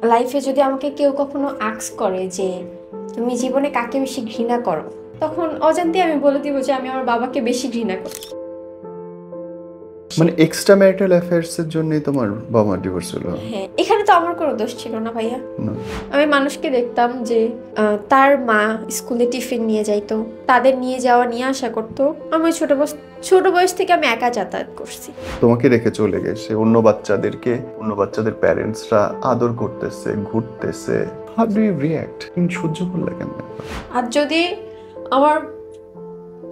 লাইফে যদি আমাকে কেউ কখনো আস্ক করে যে তুমি জীবনে কাকে বেশি ঘৃণা করো, তখন অজান্তে আমি বলে দিব যে আমি আমার বাবাকে বেশি ঘৃণা করি। মানে এক্সট্রা ম্যারিটাল অ্যাফেয়ার্স এর জন্যই তোমার বাবা মার ডিভোর্স হলো? হ্যাঁ, এখানে তো আমার কোনো দোষ ছিল না ভাইয়া। না। আমি মানুষকে দেখতাম যে তার মা স্কুলে টিফিন নিয়ে যাইতো, তাদের নিয়ে যাওয়া নিয়ে আসা করতো। আমি ছোট বয়স থেকে আমি একা যাতায়াত করছি। তোমাকে রেখে চলে গেছে অন্য বাচ্চাদের প্যারেন্টসরা আদর করতেছে, ঘুরতেছে, হাউ ডু ইউ রিঅ্যাক্ট? তুমি সহ্য করলে কেন? আর যদি আমার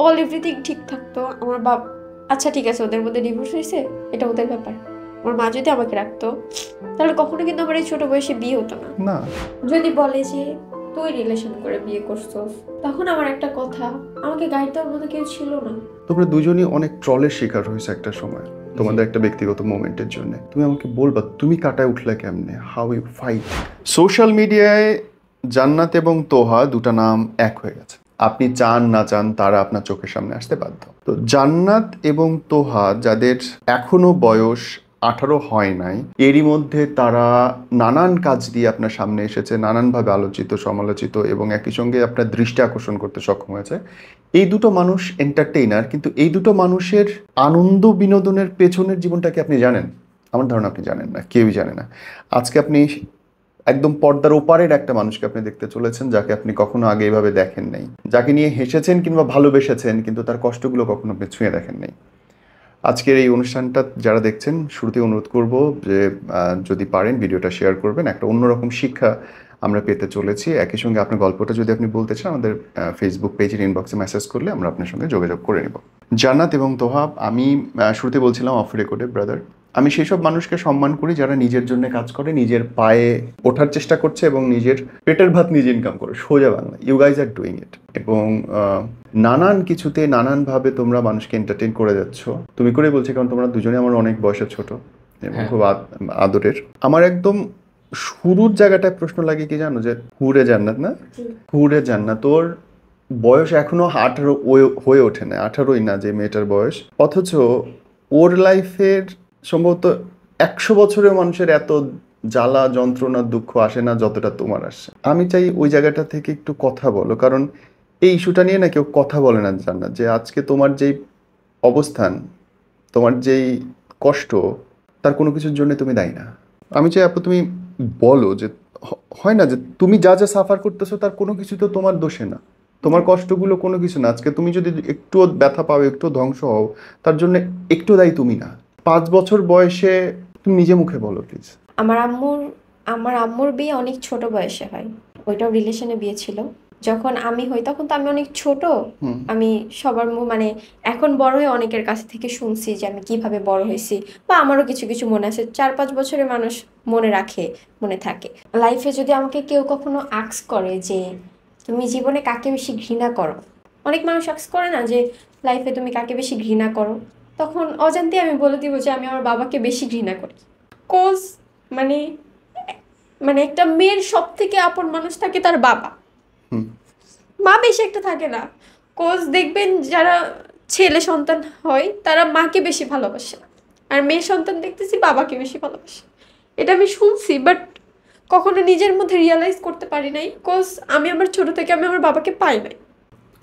অল এভরিথিং ঠিক থাকতো, আমার বাপ আচ্ছা ঠিক আছে ওদের মধ্যে ডিভোর্স হয়েছে, এটা ওদের ব্যাপার, আমার মা যদি আমাকে রাখতো তাহলে কখনো কিন্তু আমার এই ছোট বয়সে বিয়ে হতো না। না। যদি বলে যে তুই রিলেশন করে বিয়ে করছস, তখন আমার একটা কথা, আমাকে গাইড দেওয়ার মতো কেউ ছিল না। তোমরা দুজনই অনেক ট্রলের শিকার হয়েছে একটা সময় তোমাদের একটা ব্যক্তিগত মোমেন্টের জন্য। তুমি আমাকে বলবা তুমি কাটায় উঠলে কেমনে, হাউ ইউ ফাইট? সোশ্যাল মিডিয়ায় জান্নাত এবং তোহা দুটো নাম এক হয়ে গেছে। আপনি চান না চান তারা আপনার চোখের সামনে আসতে বাধ্য। তো জান্নাত এবং তোহা যাদের এখনো বয়স 18 হয় নাই, এরই মধ্যে তারা নানান কাজ দিয়ে আপনার সামনে এসেছে, নানানভাবে আলোচিত, সমালোচিত এবং একই সঙ্গে আপনার দৃষ্টি আকর্ষণ করতে সক্ষম হয়েছে। এই দুটো মানুষ এন্টারটেইনার, কিন্তু এই দুটো মানুষের আনন্দ বিনোদনের পেছনের জীবনটাকে আপনি জানেন? আমার ধারণা আপনি জানেন না, কেউই জানে না। আজকে আপনি একদম পর্দার ওপারের একটা মানুষকে আপনি দেখতে চলেছেন, যাকে আপনি কখনো আগে এইভাবে দেখেন নাই, যাকে নিয়ে হেসেছেন কিংবা ভালোবেসেছেন, কিন্তু তার কষ্টগুলো কখনো আপনি ছুঁয়ে দেখেন নাই। আজকের এই অনুষ্ঠানটা যারা দেখছেন, শুরুতে অনুরোধ করব যে যদি পারেন ভিডিওটা শেয়ার করবেন। একটা অন্যরকম শিক্ষা আমরা পেতে চলেছি। একই সঙ্গে আপনার গল্পটা যদি আপনি বলতে চান, আমাদের ফেসবুক পেজের ইনবক্সে মেসেজ করলে আমরা আপনার সঙ্গে যোগাযোগ করে নেব। জান্নাত এবং তোহাব, আমি শুরুতে বলছিলাম অফ রেকর্ডে ব্রাদার, আমি সেই সব মানুষকে সম্মান করি যারা নিজের জন্য কাজ করে, নিজের পায়ে ওঠার চেষ্টা করছে এবং নিজের পেটের ভাত নিজে ইনকাম করে। সোজা Bangla, you guys are doing it. এবং নানান কিছুতে নানানভাবে তোমরা মানুষকে এন্টারটেইন করে যাচ্ছ। তুমি করে বলছি কারণ তোমরা দুজনে আমার অনেক বয়সে ছোট এবং খুব আদরের। আমার একদম শুরুর জায়গাটায় প্রশ্ন লাগে কি জানো, যে হুরে জান্নাত না, হুরে জান্নাত, তোর বয়স এখনো 18 হয়ে ওঠে না, 18ই না যে মেয়েটার বয়স, অথচ ওর লাইফের সম্ভবত 100 বছরেও মানুষের এত জ্বালা যন্ত্রণা দুঃখ আসে না যতটা তোমার আসে। আমি চাই ওই জায়গাটা থেকে একটু কথা বলো, কারণ এই ইস্যুটা নিয়ে না কেউ কথা বলে না জান্নাত, যে আজকে তোমার যেই অবস্থান, তোমার যেই কষ্ট, তার কোনো কিছুর জন্য তুমি দায়ী না। আমি চাই আপু তুমি বলো যে হয় না যে তুমি যা যা সাফার করতেছো তার কোনো কিছু তো তোমার দোষে না, তোমার কষ্টগুলো কোনো কিছু না। আজকে তুমি যদি একটুও ব্যথা পাও, একটু ধ্বংস হও, তার জন্য একটু দায়ী তুমি না। 5 বছর বয়সে তুমি নিজে মুখে বলো প্লিজ। আমার আম্মুর বিয়ে অনেক ছোট বয়সে হয়, ওইটাও রিলেশনে বিয়ে ছিল। যখন আমি হই তখন তো আমি অনেক ছোট। আমি সবার মানে এখন বড় হয়ে অনেকের কাছ থেকে শুনছি যে আমি কিভাবে বড় হয়েছি, বা আমারও কিছু কিছু মনে আছে। 4-5 বছরের মানুষ মনে রাখে, মনে থাকে। লাইফে যদি আমাকে কেউ কখনো আস্ক করে যে তুমি জীবনে কাকে বেশি ঘৃণা করো, অনেক মানুষ আস্ক করে না যে লাইফে তুমি কাকে বেশি ঘৃণা করো, তখন অজান্তে আমি বলে দিব যে আমি আমার বাবাকে বেশি ঘৃণা করি। কোজ মানে মানে একটা মেয়ের সব থেকে আপন মানুষ থাকে তার বাবা, মা বেশি একটা থাকে না। কোজ দেখবেন যারা ছেলে সন্তান হয় তারা মাকে বেশি ভালোবাসে, আর মেয়ে সন্তান দেখতেছি বাবাকে বেশি ভালোবাসে। এটা আমি শুনছি, বাট কখনো নিজের মধ্যে রিয়ালাইজ করতে পারি নাই, কোজ আমি আমার ছোট থেকে আমি আমার বাবাকে পাই নাই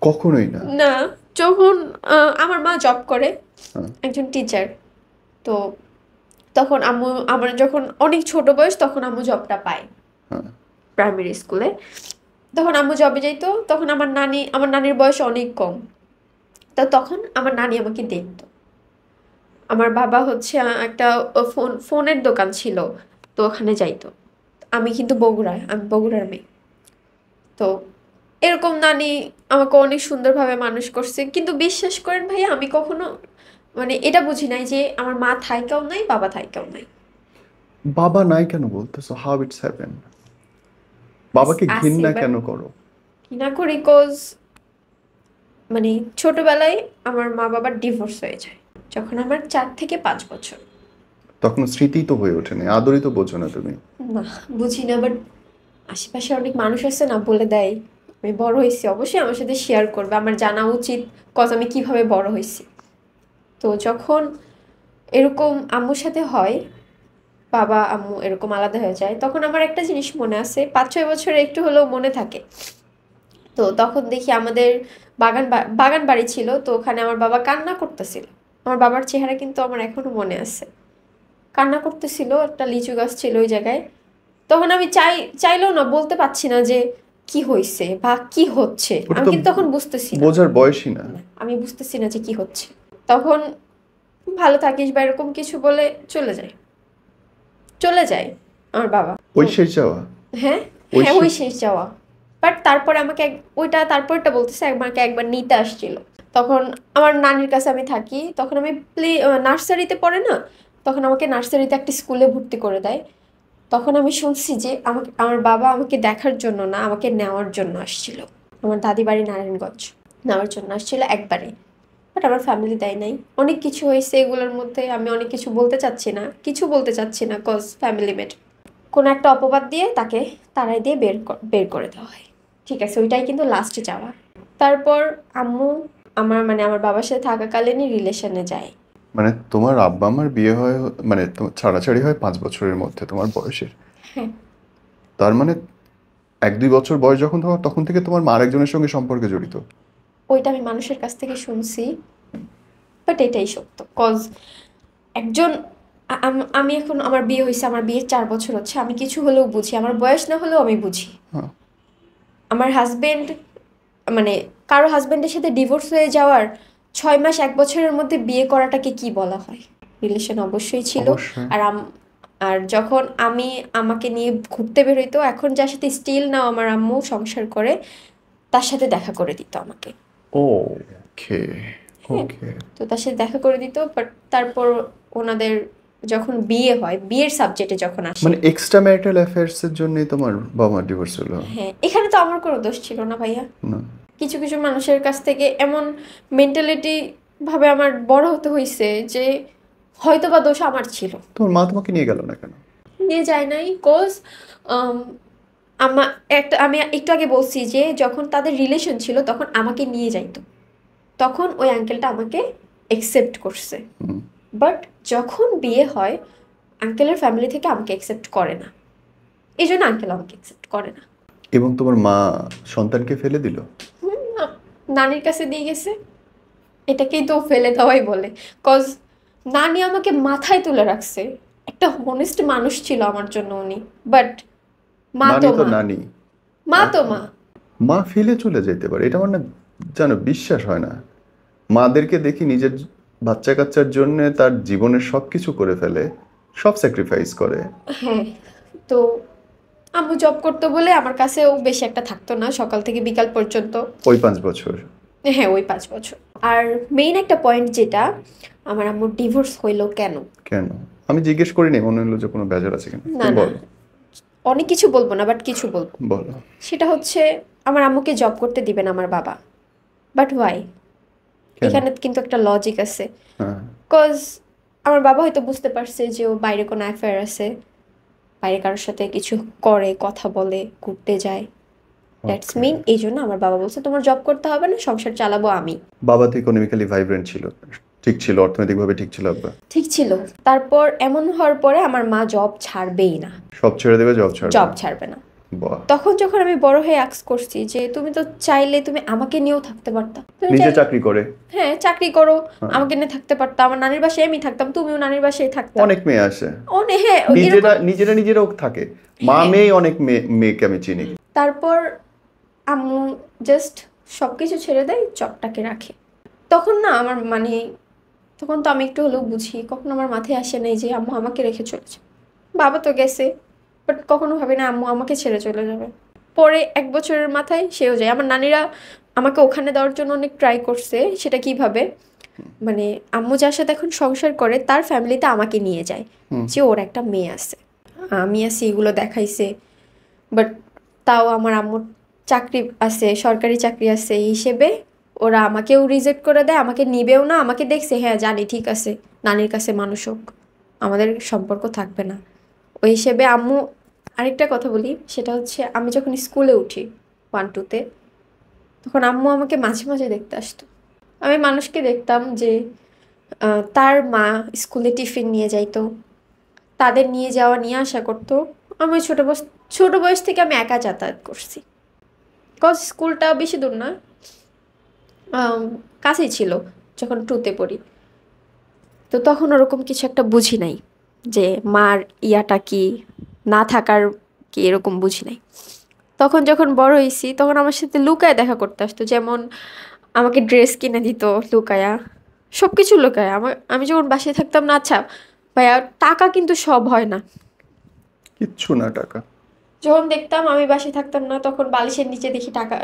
কখনোই না। না। যখন আমার মা জব করে, একজন টিচার, তো তখন আম্মু, আমার যখন অনেক ছোট বয়স তখন আম্মু জবটা পায় প্রাইমারি স্কুলে। তখন আম্মু জবে যাইতো, তখন আমার নানির বয়স অনেক কম। তখন আমার নানি আমাকে দেখতো। আমার বাবা হচ্ছে একটা ফোনের দোকান ছিল, তো ওখানে যাইতো। আমি কিন্তু আমি বগুড়ার মেয়ে। তো এরকম নানি আমাকে অনেক সুন্দরভাবে মানুষ করছে, কিন্তু বিশ্বাস করেন ভাইয়া আমি কখনো মানে এটা বুঝি নাই যে আমার মা থাইকাও নাই, বাবা থাইকাও নাই। বাবা নাই কেন বলতেছো? How it's happen? বাবাকে আছে, ঘৃণা বাট কেন করো? কি না করি, কজ মানে ছোটবেলায় আমার মা বাবার ডিভোর্স হয়ে যায় যখন আমার 4 থেকে 5 বছর। তখন স্মৃতি তো হয়ে ওঠে না, আদরই তো বোঝো না তুমি। না, বুঝি না, বাট আশেপাশে অনেক মানুষ আছে না, বলে দেয় আমি বড় হয়েছি, অবশ্যই আমার সাথে শেয়ার করবে, আমার জানা উচিত কজ আমি কিভাবে বড় হয়েছি। তো যখন এরকম আম্মুর সাথে হয়, বাবা আম্মু এরকম আলাদা হয়ে যায়, তখন আমার একটা জিনিস মনে আছে, 5-6 বছরে একটু হলেও মনে থাকে। তো তখন দেখি আমাদের বাগান বাড়ি ছিল, তো ওখানে আমার বাবা কান্না করতেছিল। আমার বাবার চেহারা কিন্তু আমার এখনো মনে আছে, কান্না করতেছিল, একটা লিচু গাছ ছিল ওই জায়গায়। তখন আমি চাইলেও না বলতে পারছি না যে কি হয়েছে বা কি হচ্ছে, ওটা আমি তো কিন্তু তখন বুঝতেছি না, বোঝার বয়সই না। আমি বুঝতেছি না যে কি হচ্ছে। তখন ভালো থাকিস বা এরকম কিছু বলে চলে যায় আমার বাবা। ওই শেষ যাওয়া। হ্যাঁ, ওই হ্যাঁ, ওই শেষ। শেষ যাওয়া। বাট তারপরে আমাকে তারপরটা বলতেছে, আমাকে একবার নিতে আসছিল। তখন আমার নানির কাছে আমি থাকি, তখন আমি নার্সারিতে পড়ে না, তখন আমাকে নার্সারিতে একটা স্কুলে ভর্তি করে দেয়। তখন আমি শুনছি যে আমার বাবা আমাকে দেখার জন্য না, আমাকে নেওয়ার জন্য আসছিল। আমার দাদি বাড়ি নারায়ণগঞ্জ, নেওয়ার জন্য আসছিল একবারে। বাট আমার ফ্যামিলি দেয় নাই। অনেক কিছু হয়েছে, এগুলোর মধ্যে আমি অনেক কিছু বলতে চাচ্ছি না, কজ ফ্যামিলি ম্যাটার। কোনো একটা অপবাদ দিয়ে তাকে তাড়াই দিয়ে বের করে দেওয়া হয়। ঠিক আছে, ওইটাই কিন্তু লাস্টে যাওয়া। তারপর আম্মু আমার বাবার সাথে থাকাকালীনই রিলেশনে যায়। মানে তোমার আব্বা আমার বিয়ে হয়, মানে তোমার ছাড়াছাড়ি হয় 5 বছরের মধ্যে তোমার বয়সের। হ্যাঁ, তার মানে 1-2 বছর বয়স যখন তোমার, তখন থেকে তোমার মা আরেকজনের সঙ্গে সম্পর্কে জড়িত। ওইটা আমি মানুষের কাছ থেকে শুনছি, বাট এটাই সত্য। কজ একজন আমি এখন, আমার বিয়ে হয়েছে, আমার বিয়ের 4 বছর হচ্ছে, আমি কিছু হলেও বুঝি, আমার বয়স না হলেও আমি বুঝি। হ্যাঁ। আমার হাজবেন্ড, মানে কারো হাজবেন্ডের সাথে ডিভোর্স হয়ে যাওয়ার 6 মাস 1 বছরের মধ্যে বিয়ে করাটাকে কি বলা হয়? রিলেশন অবশ্যই ছিল। অবশ্যই। আর আর যখন আমাকে নিয়ে ঘুরতে বেরোইতো, এখন যার সাথে স্টিল নাও আমার আম্মু সংসার করে, তার সাথে দেখা করে দিত আমাকে। ওকে। হ্যাঁ, ওকে। তো তার সাথে দেখা করে দিত, বাট তারপর ওনাদের যখন বিয়ে হয়, বিয়ের সাবজেক্টে যখন আসে। মানে এক্সট্রা ম্যারিটাল অ্যাফেয়ার্স এর জন্যই তোমার বাবা মার ডিভোর্স হলো? হ্যাঁ, এখানে তো আমার কোনো দোষ ছিল না ভাইয়া। না। কিছু কিছু মানুষের কাছ থেকে এমন মেন্টালিটি ভাবে আমার বড় হতে হয়েছে যে হয়তো বা দোষ আমার ছিল। তোমার মা তোমাকে নিয়ে গেল না কেন? নিয়ে যায় নাই, কোজ আমি একটু আগে বলছি যে যখন তাদের রিলেশন ছিল তখন আমাকে নিয়ে যাইতো, তখন ওই আঙ্কেলটা আমাকে একসেপ্ট করছে। হুম। বাট যখন বিয়ে হয়, আঙ্কেলের ফ্যামিলি থেকে আমাকে একসেপ্ট করে না, এই জন্য আঙ্কেল আমাকে একসেপ্ট করে না। এবং তোমার মা সন্তানকে ফেলে দিল? নানির কাছে দিয়ে গেছে, এটাকেই তো ফেলে দেওয়াই বলে। কজ নানি আমাকে মাথায় তুলে রাখছে, একটা হনেস্ট মানুষ ছিল আমার জন্য উনি। বাট মা তো নানি তো মা, নানি। মা তো মা। মা ফেলে চলে যেতে পারে, এটা আমার না জানো বিশ্বাস হয় না। মাদেরকে দেখি নিজের বাচ্চা কাচ্চার জন্য তার জীবনের সব কিছু করে ফেলে, সব স্যাক্রিফাইস করে। হ্যাঁ, তো আম্মু জব করতো বলে আমার কাছেও বেশি একটা থাকতো না, সকাল থেকে বিকাল পর্যন্ত। ওই 5 বছর। হ্যাঁ, ওই 5 বছর। আর মেইন একটা পয়েন্ট যেটা, আমার আম্মুর ডিভোর্স হইলো কেন? কেন? আমি জিজ্ঞেস করিনি, মনে হলো যে কোনো বেজার আছে কিনা। না, তুমি না, বলো। অনেক কিছু বলবো না, বাট কিছু বলবো। বলো। সেটা হচ্ছে, আমার আম্মুকে জব করতে দিবে না আমার বাবা। But why? কেন? এখানে কিন্তু একটা লজিক আছে। হ্যাঁ। কজ আমার বাবা হয়তো বুঝতে পারছে যে ও বাইরে কোনো অ্যাফেয়ার আছে, বাইরে কারোর সাথে কিছু করে, কথা বলে, ঘুরতে যায়, দ্যাটস Okay. মিন। এই জন্য আমার বাবা বলছে তোমার জব করতে হবে না, সংসার চালাবো আমি। বাবা তো ইকোনমিক্যালি ভাইব্রেন্ট ছিল, ঠিক ছিল, অর্থনৈতিকভাবে ঠিক ছিল আব্বা? ঠিক ছিল। তারপর এমন হওয়ার পরে আমার মা জব ছাড়বেই না, সব ছেড়ে দেবে, জব ছাড়বে? জব ছাড়বে না। বাহ। তখন যখন আমি বড় হয়ে আক্স করছি যে তুমি তো চাইলে তুমি আমাকে নিয়েও থাকতে পারতা, তুমি নিজে চাইলে, চাকরি করে। হ্যাঁ, চাকরি করো, হ্যাঁ। আমাকে নিয়ে থাকতে পারতা, আমার নানির বাসায় আমি থাকতাম, তুমিও নানির বাসায় থাকতা। অনেক মেয়ে আসে অনেক, হ্যাঁ, নিজেরাও থাকে, মা হ্যাঁ। মেয়ে, অনেক মেয়েকে আমি চিনি। তারপর আম্মু জাস্ট সবকিছু ছেড়ে দেয়, জবটাকে রাখে। তখন না আমার তখন তো আমি একটু হলেও বুঝি, কখনো আমার মাথায় আসে নাই যে আম্মু আমাকে রেখে চলেছে। বাবা তো গেছে, বাট কখনো ভাবি না আম্মু আমাকে ছেড়ে চলে যাবে। পরে 1 বছরের মাথায় সেও যায়। আমার নানিরা আমাকে ওখানে দেওয়ার জন্য অনেক ট্রাই করছে। সেটা কিভাবে, আম্মু যার সাথে এখন সংসার করে তার ফ্যামিলিতে আমাকে নিয়ে যায়, যে ওর একটা মেয়ে আছে, আমি আছি, এগুলো দেখাইছে। বাট তাও আমার আম্মুর চাকরি আছে, সরকারি চাকরি আছে, এই হিসেবে ওরা আমাকেও রিজেক্ট করে দেয়, আমাকে নিবেও না। আমাকে দেখছে, হ্যাঁ জানি, ঠিক আছে, নানির কাছে মানুষ হোক, আমাদের সম্পর্ক থাকবে না, ওই হিসেবে আম্মু। আরেকটা কথা বলি, সেটা হচ্ছে আমি যখন স্কুলে উঠি 1-2-তে, তখন আম্মু আমাকে মাঝে মাঝে দেখতে আসতো। আমি মানুষকে দেখতাম যে তার মা স্কুলে টিফিন নিয়ে যাইতো, তাদের নিয়ে যাওয়া নিয়ে আসা করতো। আমি ছোট বয়স থেকে আমি একা যাতায়াত করছি, কজ স্কুলটা বেশি দূর না, কাছেই ছিল যখন টুতে পড়ি। তো তখন ওরকম কিছু একটা বুঝি নাই যে মার ইয়াটা কি, না থাকার কি, এরকম বুঝি নাই। তখন যখন বড় হয়েছি তখন আমার সাথে লুকায় দেখা করতে আসতো, যেমন আমাকে ড্রেস কিনে দিত লুকায়া, সব কিছু লুকায়। আমি যখন বাসায় থাকতাম না, আচ্ছা ভাইয়া টাকা কিন্তু সব হয় না, কিচ্ছু না টাকা। যখন দেখতাম আমি বাসায় থাকতাম না তখন বালিশের নিচে দেখি টাকা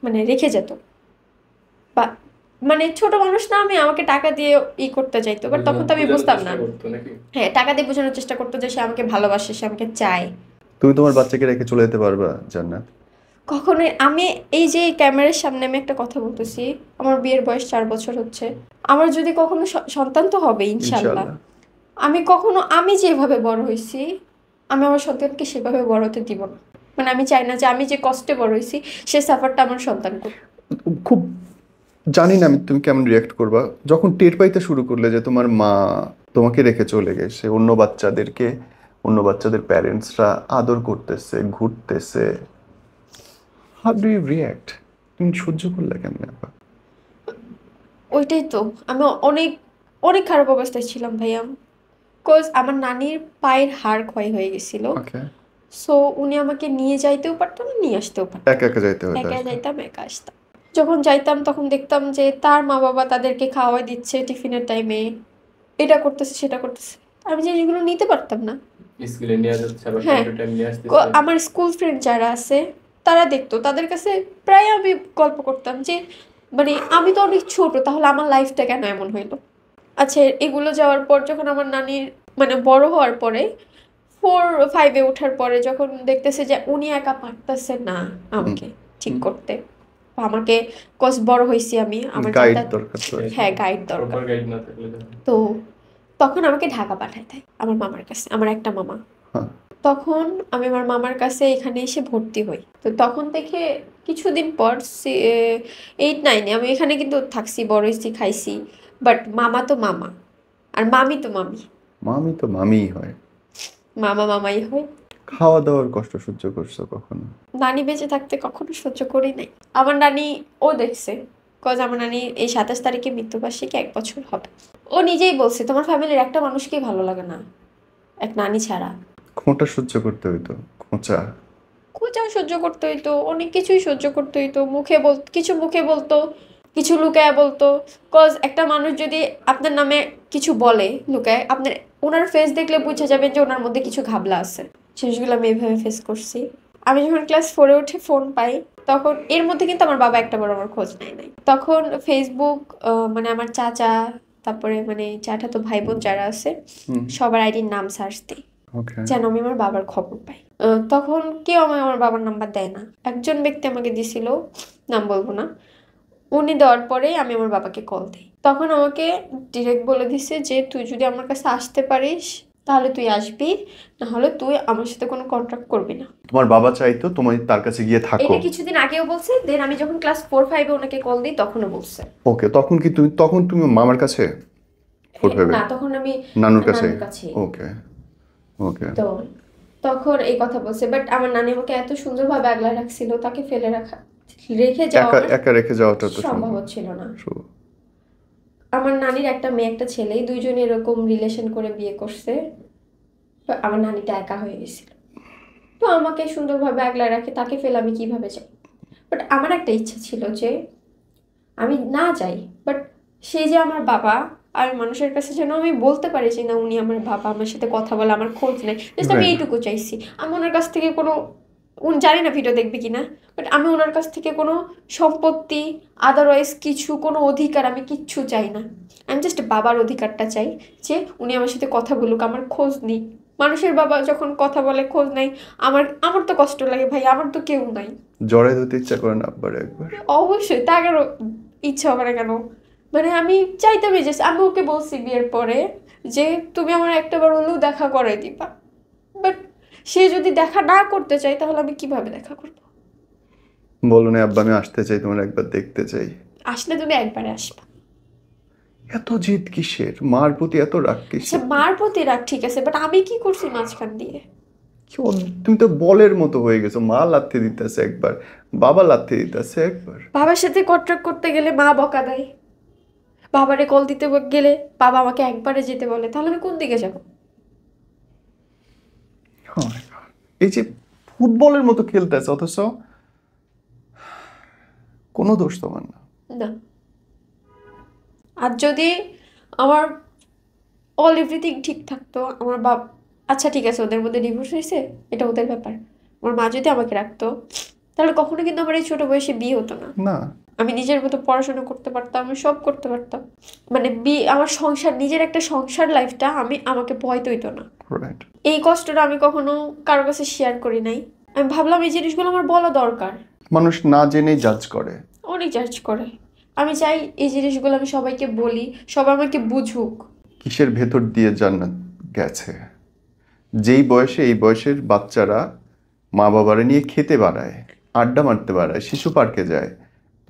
মানে রেখে যেত, বা মানে ছোট মানুষ না আমি, আমাকে টাকা দিয়ে করতে চাইতো, বাট তখন তো আমি বুঝতাম না। হ্যাঁ, টাকা দিয়ে বোঝানোর চেষ্টা করতো যে সে আমাকে ভালোবাসে, সে আমাকে চায়। তুমি তোমার বাচ্চাকে রেখে চলে যেতে পারবা জান্নাত? কখনোই আমি, এই যে ক্যামেরার সামনে আমি একটা কথা বলতেছি, আমার বিয়ের বয়স 4 বছর হচ্ছে, আমার যদি কখনো সন্তান তো হবে ইনশাল্লাহ, ইনশাআল্লাহ। আমি যেভাবে বড় হয়েছি আমি আমার সন্তানকে সেভাবে বড় হতে দিব না। মানে আমি চাই না যে আমি যে কষ্টে বড় হয়েছি সে সাফারটা আমার সন্তান করুক। খুব জানি না আমি তুমি কেমন রিয়াক্ট করবা যখন টের পাইতে শুরু করলে যে তোমার মা তোমাকে রেখে চলে গেছে, অন্য বাচ্চাদের প্যারেন্টসরা আদর করতেছে, ঘুরতেছে। How do you react? তুমি সহ্য করলে কেমনে আপা? ওইটাই তো, আমি অনেক অনেক খারাপ অবস্থায় ছিলাম ভাইয়া, বিকজ আমার নানির পায়ের হাড় ক্ষয় হয়ে গেছিল। ওকে। সো উনি আমাকে নিয়ে যাইতেও পারতো না, নিয়ে আসতেও পারতো একা না। একা যাইতে হতো একা আসতে? যাইতাম, একা আসতাম। যখন যাইতাম তখন দেখতাম যে তার মা বাবা তাদেরকে খাওয়াই দিচ্ছে টিফিনের টাইমে, এটা করতেছে সেটা করতেছে, আমি জিনিসগুলো নিতে পারতাম না। স্কুলে নিয়ে যাচ্ছে আবার হ্যাঁ, টাইম টু টাইম নিয়ে আসতেছে। আমার স্কুল ফ্রেন্ড যারা আছে তারা দেখতো, তাদের কাছে প্রায় আমি গল্প করতাম যে মানে আমি তো অনেক ছোট, তাহলে আমার লাইফটা কেন এমন হইলো। আচ্ছা, এগুলো যাওয়ার পর যখন আমার নানির মানে বড় হওয়ার পরে 4-5-এ ওঠার পরে যখন দেখতেছে যে উনি একা পারতেছে না আমাকে ঠিক করতে, বা আমাকে কস বড় হয়েছি আমি, আমার গাইড যাতায়াত, দরকার তো। হ্যাঁ গাইড দরকার, প্রপার গাইড না থাকলে তো। তো তখন আমাকে ঢাকা পাঠায় দেয় আমার মামার কাছে, আমার একটা মামা। হ্যাঁ। তখন আমি আমার মামার কাছে এখানে এসে ভর্তি হই। তো তখন থেকে কিছুদিন পর 8-9-এ আমি এখানে কিন্তু থাকছি, বড় হয়েছি, খাইছি, বাট মামা তো মামা আর মামি তো মামি, মামি তো মামিই হয়। মামা মামাই হয়। খাওয়া দাওয়ার কষ্ট সহ্য করছো কখনো? নানি বেঁচে থাকতে কখনো সহ্য করি নাই। আমার নানি ও দেখছে, কজ আমার নানি এই 27 তারিখে মৃত্যুবার্ষিকী 1 বছর হবে। ও নিজেই বলছে তোমার ফ্যামিলির একটা মানুষকেই ভালো লাগে না এক নানি ছাড়া। খোঁটা সহ্য করতে হইতো, খোঁচা। খোঁচাও সহ্য করতে হইতো, অনেক কিছুই সহ্য করতে হইতো, মুখে বলতো, কিছু লুকায় বলতো। কজ একটা মানুষ যদি আপনার নামে কিছু বলে লুকায়, আপনার ওনার ফেস দেখলে বুঝে যাবেন যে ওনার মধ্যে কিছু ঘাবলা আছে। জিনিসগুলো আমি এভাবে ফেস করছি। আমি যখন ক্লাস 4-এ উঠে ফোন পাই তখন এর মধ্যে কিন্তু আমার বাবা একটা বড় আমার খোঁজ নাই। তখন ফেসবুক, মানে আমার চাচা, তারপরে মানে চাচাতো ভাই বোন যারা আছে সবার আইডির নাম সার্চ দিই ওকে। যেন আমি আমার বাবার খবর পাই। তখন কেউ আমার বাবার নাম্বার দেয় না, একজন ব্যক্তি আমাকে দিছিল, নাম বলবো না। উনি দেওয়ার পরে আমি আমার বাবাকে কল দিই, তখন আমাকে ডিরেক্ট বলে দিছে যে তুই যদি আমার কাছে আসতে পারিস তাহলে তুই আসবি, না হলে তুই আমার সাথে কোনো কন্ট্যাক্ট করবি না। তোমার বাবা চাইতো তুমি তার কাছে গিয়ে থাকো? এটা কিছুদিন আগেও বলছে, দেন আমি যখন ক্লাস 4-5-এ ওনাকে কল দিই তখনও বলছে। ওকে, তখন তুমি মামার কাছে? না, তখন আমি নানুর কাছে। কাছে। ওকে ওকে। তো তখন এই কথা বলছে, বাট আমার নানি আমাকে এত সুন্দরভাবে আগলা রাখছিল, তাকে রেখে যাওয়া একা রেখে যাওয়াটা তো সম্ভব হচ্ছিল না। আমার নানির একটা মেয়ে একটা ছেলে, দুইজন এরকম রিলেশন করে বিয়ে করছে, আমার নানিটা একা হয়ে গেছিল। তো আমাকে সুন্দরভাবে আগলা রাখে, তাকে ফেলে আমি কিভাবে যাই। বাট আমার একটা ইচ্ছা ছিল যে আমি না যাই, বাট সে যে আমার বাবা, আর মানুষের কাছে যেন আমি বলতে পারি যে না উনি আমার বাবা, আমার সাথে কথা বলে, আমার খোঁজ নেয়, জাস্ট আমি এইটুকু চাইছি। আমি ওনার কাছ থেকে কোনো, জানি না ভিডিও দেখবে কিনা, বাট আমি ওনার কাছ থেকে কোনো সম্পত্তি, আদারওয়াইজ কিছু, কোনো অধিকার আমি কিচ্ছু চাই না। আমি জাস্ট বাবার অধিকারটা চাই যে উনি আমার সাথে কথা বলুক, আমার খোঁজ নিক। মানুষের বাবা যখন কথা বলে খোঁজ নাই, আমার তো কষ্ট লাগে ভাই, আমার তো কেউ নাই। জড়াই ধরতে ইচ্ছা করে না আব্বার একবার? অবশ্যই, তা কেন ইচ্ছা হবে না কেন, মানে আমি চাইতামই যে, আমি ওকে বলছি বিয়ের পরে যে তুমি আমার একটাবার হলেও দেখা করাই দিবা, বাট সে যদি দেখা না করতে চায় তাহলে আমি কিভাবে দেখা করব? বলো না আব্বা আমি আসতে চাই, তোমার একবার দেখতে চাই। আসলে তুমি একবারে আসবা। এত জিদ কিসের? মার প্রতি এত রাগ আচ্ছা কিসের? মার প্রতি রাগ ঠিক আছে, বাট আমি কি করছি মাঝখান দিয়ে? তুমি তো বলের মতো হয়ে গেছো। মা লাথি দিতেছে একবার, বাবা লাথি দিতেছে একবার। বাবার সাথে কন্ট্রাক্ট করতে গেলে মা বকা দেয়, বাবারে কল দিতে গেলে বাবা আমাকে একবারে যেতে বলে, তাহলে আমি কোন দিকে যাব? Oh my God. এই যে ফুটবলের মতো খেলতেছে, অথচ কোনো দোষ তোমার না। না, আর যদি আমার অল এভরিথিং ঠিক থাকতো, আমার আচ্ছা ঠিক আছে ওদের মধ্যে ডিভোর্স হয়েছে, এটা ওদের ব্যাপার, আমার মা যদি আমাকে রাখতো তাহলে কখনো কিন্তু আমার এই ছোট বয়সে বিয়ে হতো না। না, আমি নিজের মতো পড়াশোনা করতে পারতাম, আমি সব করতে পারতাম, মানে আমার সংসার, নিজের একটা সংসার লাইফটা আমাকে ভয় তৈতো না। রাইট। এই কষ্টটা আমি কখনো কারো কাছে শেয়ার করি নাই। আমি ভাবলাম এই জিনিসগুলো আমার বলা দরকার। মানুষ না জেনেই জাজ করে, অনেক জাজ করে। আমি চাই এই জিনিসগুলো আমি সবাইকে বলি, সবাই আমাকে বুঝুক। কিসের ভেতর দিয়ে জান্নাত গেছে। যেই বয়সে, এই বয়সের বাচ্চারা মা বাবারা নিয়ে খেতে বাড়ায়, আড্ডা মারতে বাড়ায়, শিশু পার্কে যায়,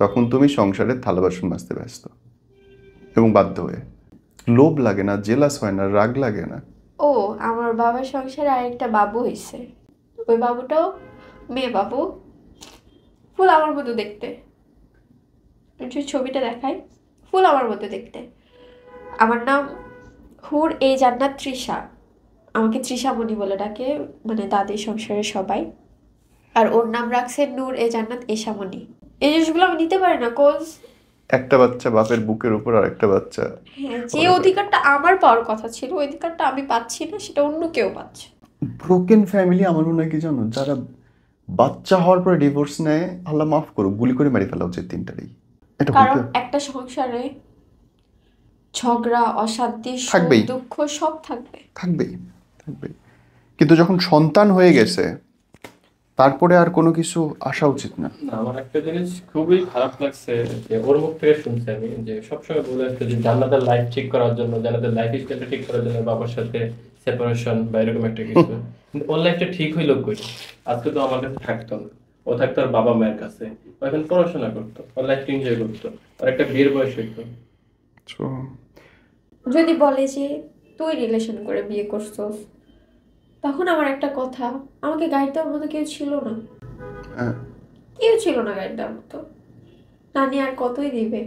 তখন তুমি সংসারের থালা বাসন মাজতে ব্যস্ত এবং বাধ্য হয়ে। লোভ লাগে না, জেলাস হয় না, রাগ লাগে না? ও আমার বাবার সংসারে আরেকটা বাবু হয়েছে, ওই বাবুটাও মেয়ে বাবু, ফুল আমার মতো দেখতে। যে ছবিটা দেখাই, ফুল আমার মতো দেখতে। আমার নাম হুর এ জান্নাত তৃষা, আমাকে তৃষামণি বলে ডাকে, মানে দাদির সংসারের সবাই। আর ওর নাম রাখছে নূর এ জান্নাত এশামণি। এই জিনিসগুলো আমি নিতে পারি না, কজ একটা বাচ্চা বাপের বুকের উপর আর একটা বাচ্চা। হ্যাঁ, যে অধিকারটা আমার পাওয়ার কথা ছিল ওই অধিকারটা আমি পাচ্ছি না, সেটা অন্য কেউ পাচ্ছে। ব্রোকেন ফ্যামিলি আমার মনে হয় কি জানো, যারা বাচ্চা হওয়ার পরে ডিভোর্স নেয়, আল্লাহ মাফ করো, গুলি করে মেরে ফেলা উচিত তিনটারই। এটা কারণ বলতে একটা সংসারে ঝগড়া, অশান্তি, সুখ থাকবেই। দুঃখ সব থাকবে। থাকবেই, থাকবেই। কিন্তু যখন সন্তান হয়ে গেছে, তারপরে আর কোনো কিছু আসা উচিত না। না, আমার একটা জিনিস খুবই খারাপ লাগছে যে ওর মুখ থেকে শুনছি আমি, যে সবসময় বলে আসছে যে জান্নাতের লাইফ ঠিক করার জন্য, জান্নাতের লাইফ স্টাইলটা ঠিক করার জন্য বাবার সাথে সেপারেশন বা এরকম একটা কিছু। কিন্তু ওর লাইফটা ঠিক হইলো কই? আজকে তো আমার কাছে থাকতো না, ও থাকতো আর বাবা মায়ের কাছে, ও এখন পড়াশোনা করতো, ওর লাইফটা এনজয় করতো, আর একটা বিয়ের বয়স হইতো। So, যদি বলে যে তুই রিলেশন করে বিয়ে করছস, তখন আমার একটা কথা, আমাকে গাইড দেওয়ার মতো কেউ ছিল না, হ্যাঁ, কেউ ছিল না গাইড দেওয়ার মতো। নানি আর কতই দিবে?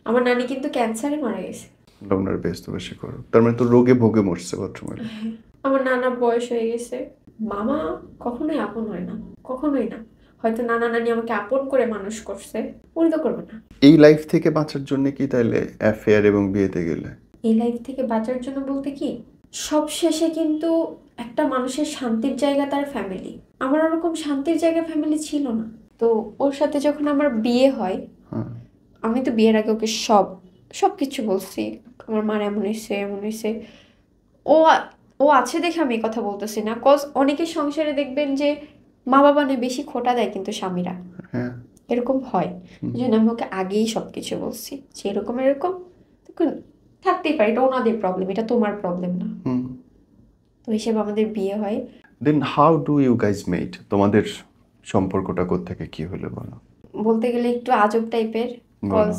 আমার নানি কিন্তু ক্যান্সারে মারা গেছে। আপনার ব্যস্ত বেশি করো, তার মানে তো রোগে ভোগে মরছে বাথরুমে। আমার নানার বয়স হয়ে গেছে। মামা কখনোই আপন হয় না, কখনোই না। হয়তো নানা নানি আমাকে আপন করে মানুষ করছে, উনি তো করবে না। এই লাইফ থেকে বাঁচার জন্য কি তাইলে অ্যাফেয়ার এবং বিয়েতে গেলে? এই লাইফ থেকে বাঁচার জন্য বলতে কি, সব শেষে কিন্তু একটা মানুষের শান্তির জায়গা তার ফ্যামিলি। আমার ওরকম শান্তির জায়গা ফ্যামিলি ছিল না। তো ওর সাথে যখন আমার বিয়ে হয়, হ্যাঁ, আমি তো বিয়ের আগে ওকে সব কিছু বলছি, আমার মার এমন হয়েছে এমন হয়েছে। ও ও আছে দেখে আমি এই কথা বলতেছি না, কজ অনেকের সংসারে দেখবেন যে মা বাবা নিয়ে বেশি খোঁটা দেয় কিন্তু স্বামীরা, হ্যাঁ। এরকম হয়। এই জন্য আমি ওকে আগেই সব কিছু বলছি যে এরকম এরকম, তখন থাকতেই পারে, এটা ওনাদের প্রবলেম, এটা তোমার প্রবলেম না। হুম। তো হিসেবে আমাদের বিয়ে হয়। Then how do you guys met? তোমাদের সম্পর্কটা কোত্থেকে কি হলো বলো? বলতে গেলে একটু আজব টাইপের, কজ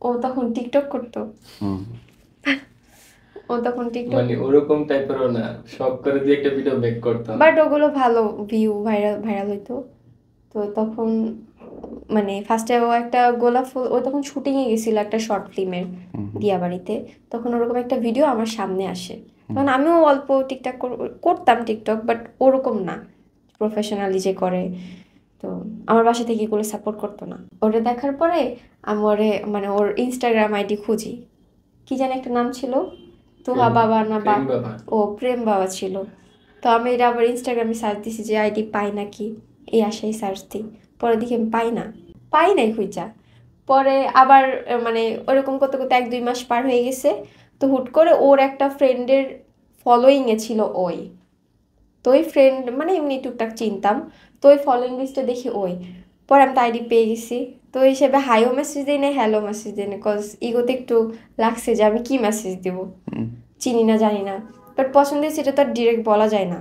ও তখন টিকটক করতো। হুম। ও তখন টিকটক, মানে ওরকম টাইপেরও না, শখ করে দিয়ে একটা ভিডিও মেক করতাম। বাট ওগুলো ভালো ভিউ, ভাইরাল হইতো। তো তখন মানে ফার্স্টে ও একটা গোলাপ ফুল, ও তখন শুটিংয়ে গেছিল একটা শর্ট ফিল্মের দিয়াবাড়িতে, তখন ওরকম একটা ভিডিও আমার সামনে আসে। তখন আমিও অল্প টিকটক করতাম টিকটক, বাট ওরকম না প্রফেশনালি যে করে। তো আমার বাসা থেকে এগুলো সাপোর্ট করতো না। ওটা দেখার পরে আমি ওরে মানে ওর ইনস্টাগ্রাম আইডি খুঁজি, কি জানি একটা নাম ছিল, তোহা বাবা না প্রেম বাবা, বাবা। ও প্রেম বাবা ছিল। তো আমি এটা আবার ইনস্টাগ্রামে সার্চ দিছি যে আইডি পাই নাকি, এই আশাই সার্চ দিই। পরে দেখি আমি পাই নাই খুঁজা। পরে আবার মানে ওরকম করতে করতে 1-2 মাস পার হয়ে গেছে। তো হুট করে ওর একটা ফ্রেন্ডের ফলোয়িংয়ে ছিল ওই, তো ওই ফ্রেন্ড মানে এমনি টুকটাক চিনতাম, তো ওই ফলোয়িং লিস্টে দেখি ওই। পরে আমি তো আইডি পেয়ে গেছি, তো ওই হিসেবে হাইও মেসেজ দিই না, হ্যালো মেসেজ দিই না, কজ ইগোতে একটু লাগছে যে আমি কি মেসেজ দিব, চিনি না জানি না। বাট পছন্দের সেটা তো আর ডিরেক্ট বলা যায় না।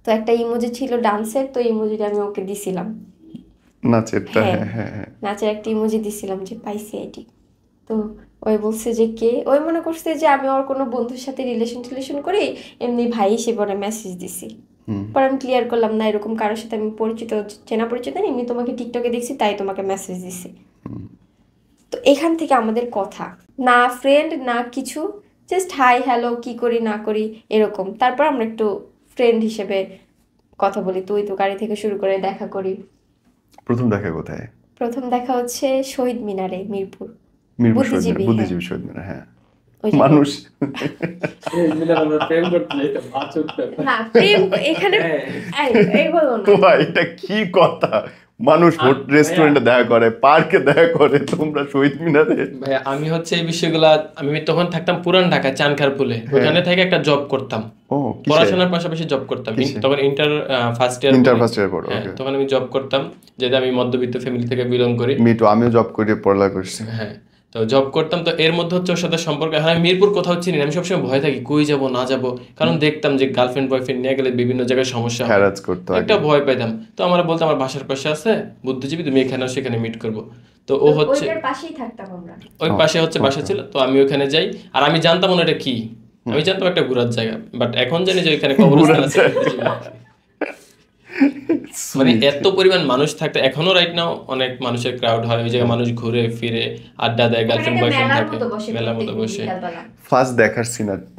তো একটা ইমোজি ছিল ডান্সের, তো ইমোজিটা আমি ওকে দিছিলাম, নাচেরটা? হ্যাঁ হ্যাঁ, হ্যাঁ, হ্যাঁ। নাচের একটা ইমোজি দিছিলাম যে পাইছি আইডি। তো ওই বলছে যে কে, ওই মনে করছে যে আমি ওর কোনো বন্ধুর সাথে রিলেশন করি, এমনি ভাই হিসেবে ওরা মেসেজ দিছি। পরে আমি ক্লিয়ার করলাম না, এরকম কারোর সাথে আমি পরিচিত, চেনা পরিচিত নেই, এমনি তোমাকে টিকটকে দেখছি তাই তোমাকে মেসেজ দিছি। তো এখান থেকে আমাদের কথা, না ফ্রেন্ড না কিছু, জাস্ট হাই হ্যালো কি করি না করি এরকম। তারপর আমরা একটু ফ্রেন্ড হিসেবে কথা বলি, তুই তো গাড়ি থেকে শুরু করে দেখা করি। প্রথম দেখা কোথায়? প্রথম দেখা হচ্ছে শহীদ মিনারে, মিরপুর বুদ্ধিজীবী বুদ্ধিজীবী, শহীদ মিনার, হ্যাঁ। ওই জায়গায়। মানুষ আমরা প্রেম করতে যাইতাম, বাচক ব্যাপার। না প্রেম এখানে এই বলো না। ভাই এটা কি কথা, মানুষ রেস্টুরেন্টে দেখা করে, পার্কে দেখা করে, তোমরা শহীদ মিনারে? ভাইয়া আমি হচ্ছে এই বিষয়গুলা, আমি তখন থাকতাম পুরান ঢাকা চানখারপুলে, ওখানে থেকে একটা জব করতাম, ও পড়াশোনার পাশাপাশি জব করতাম। তখন ইন্টার ফার্স্ট ইয়ার পড়ো? তখন আমি জব করতাম, যেটা আমি মধ্যবিত্ত ফ্যামিলি থেকে বিলং করি। আমিও জব করে পড়ালেখা করছি। হ্যাঁ, তো জব করতাম, তো এর মধ্যে হচ্ছে ওর সাথে সম্পর্ক। এখন আমি মিরপুর কোথাও চিনি না, আমি সবসময় ভয় থাকি কই যাব না যাব, কারণ দেখতাম যে গার্লফ্রেন্ড বয়ফ্রেন্ড নিয়ে গেলে বিভিন্ন জায়গায় সমস্যা হয়, হ্যারাস করতে হয়। একটা ভয় পাইতাম। তো আমরা বলতাম আমার বাসার পাশে আছে বুদ্ধিজীবী, তুমি এখানেও সেখানে মিট করবো। তো ও হচ্ছে ওইটার পাশেই থাকতাম আমরা, ওই পাশে হচ্ছে বাসা ছিল, তো আমি ওখানে যাই। আর আমি জানতাম না এটা কি, আমি জানতাম একটা ঘোরার জায়গা, বাট এখন জানি যে ওইখানে কবরস্থান আছে। মানে এত পরিমাণ মানুষ থাকতে, এখনো রাইট নাও অনেক মানুষের ক্রাউড হয় ওই জায়গায়, মানুষ ঘুরে ফিরে আড্ডা দেয়, গার্লফ্রেন্ড বয়ফ্রেন্ড থাকে, মেলার মতো বসে। ফার্স্ট দেখার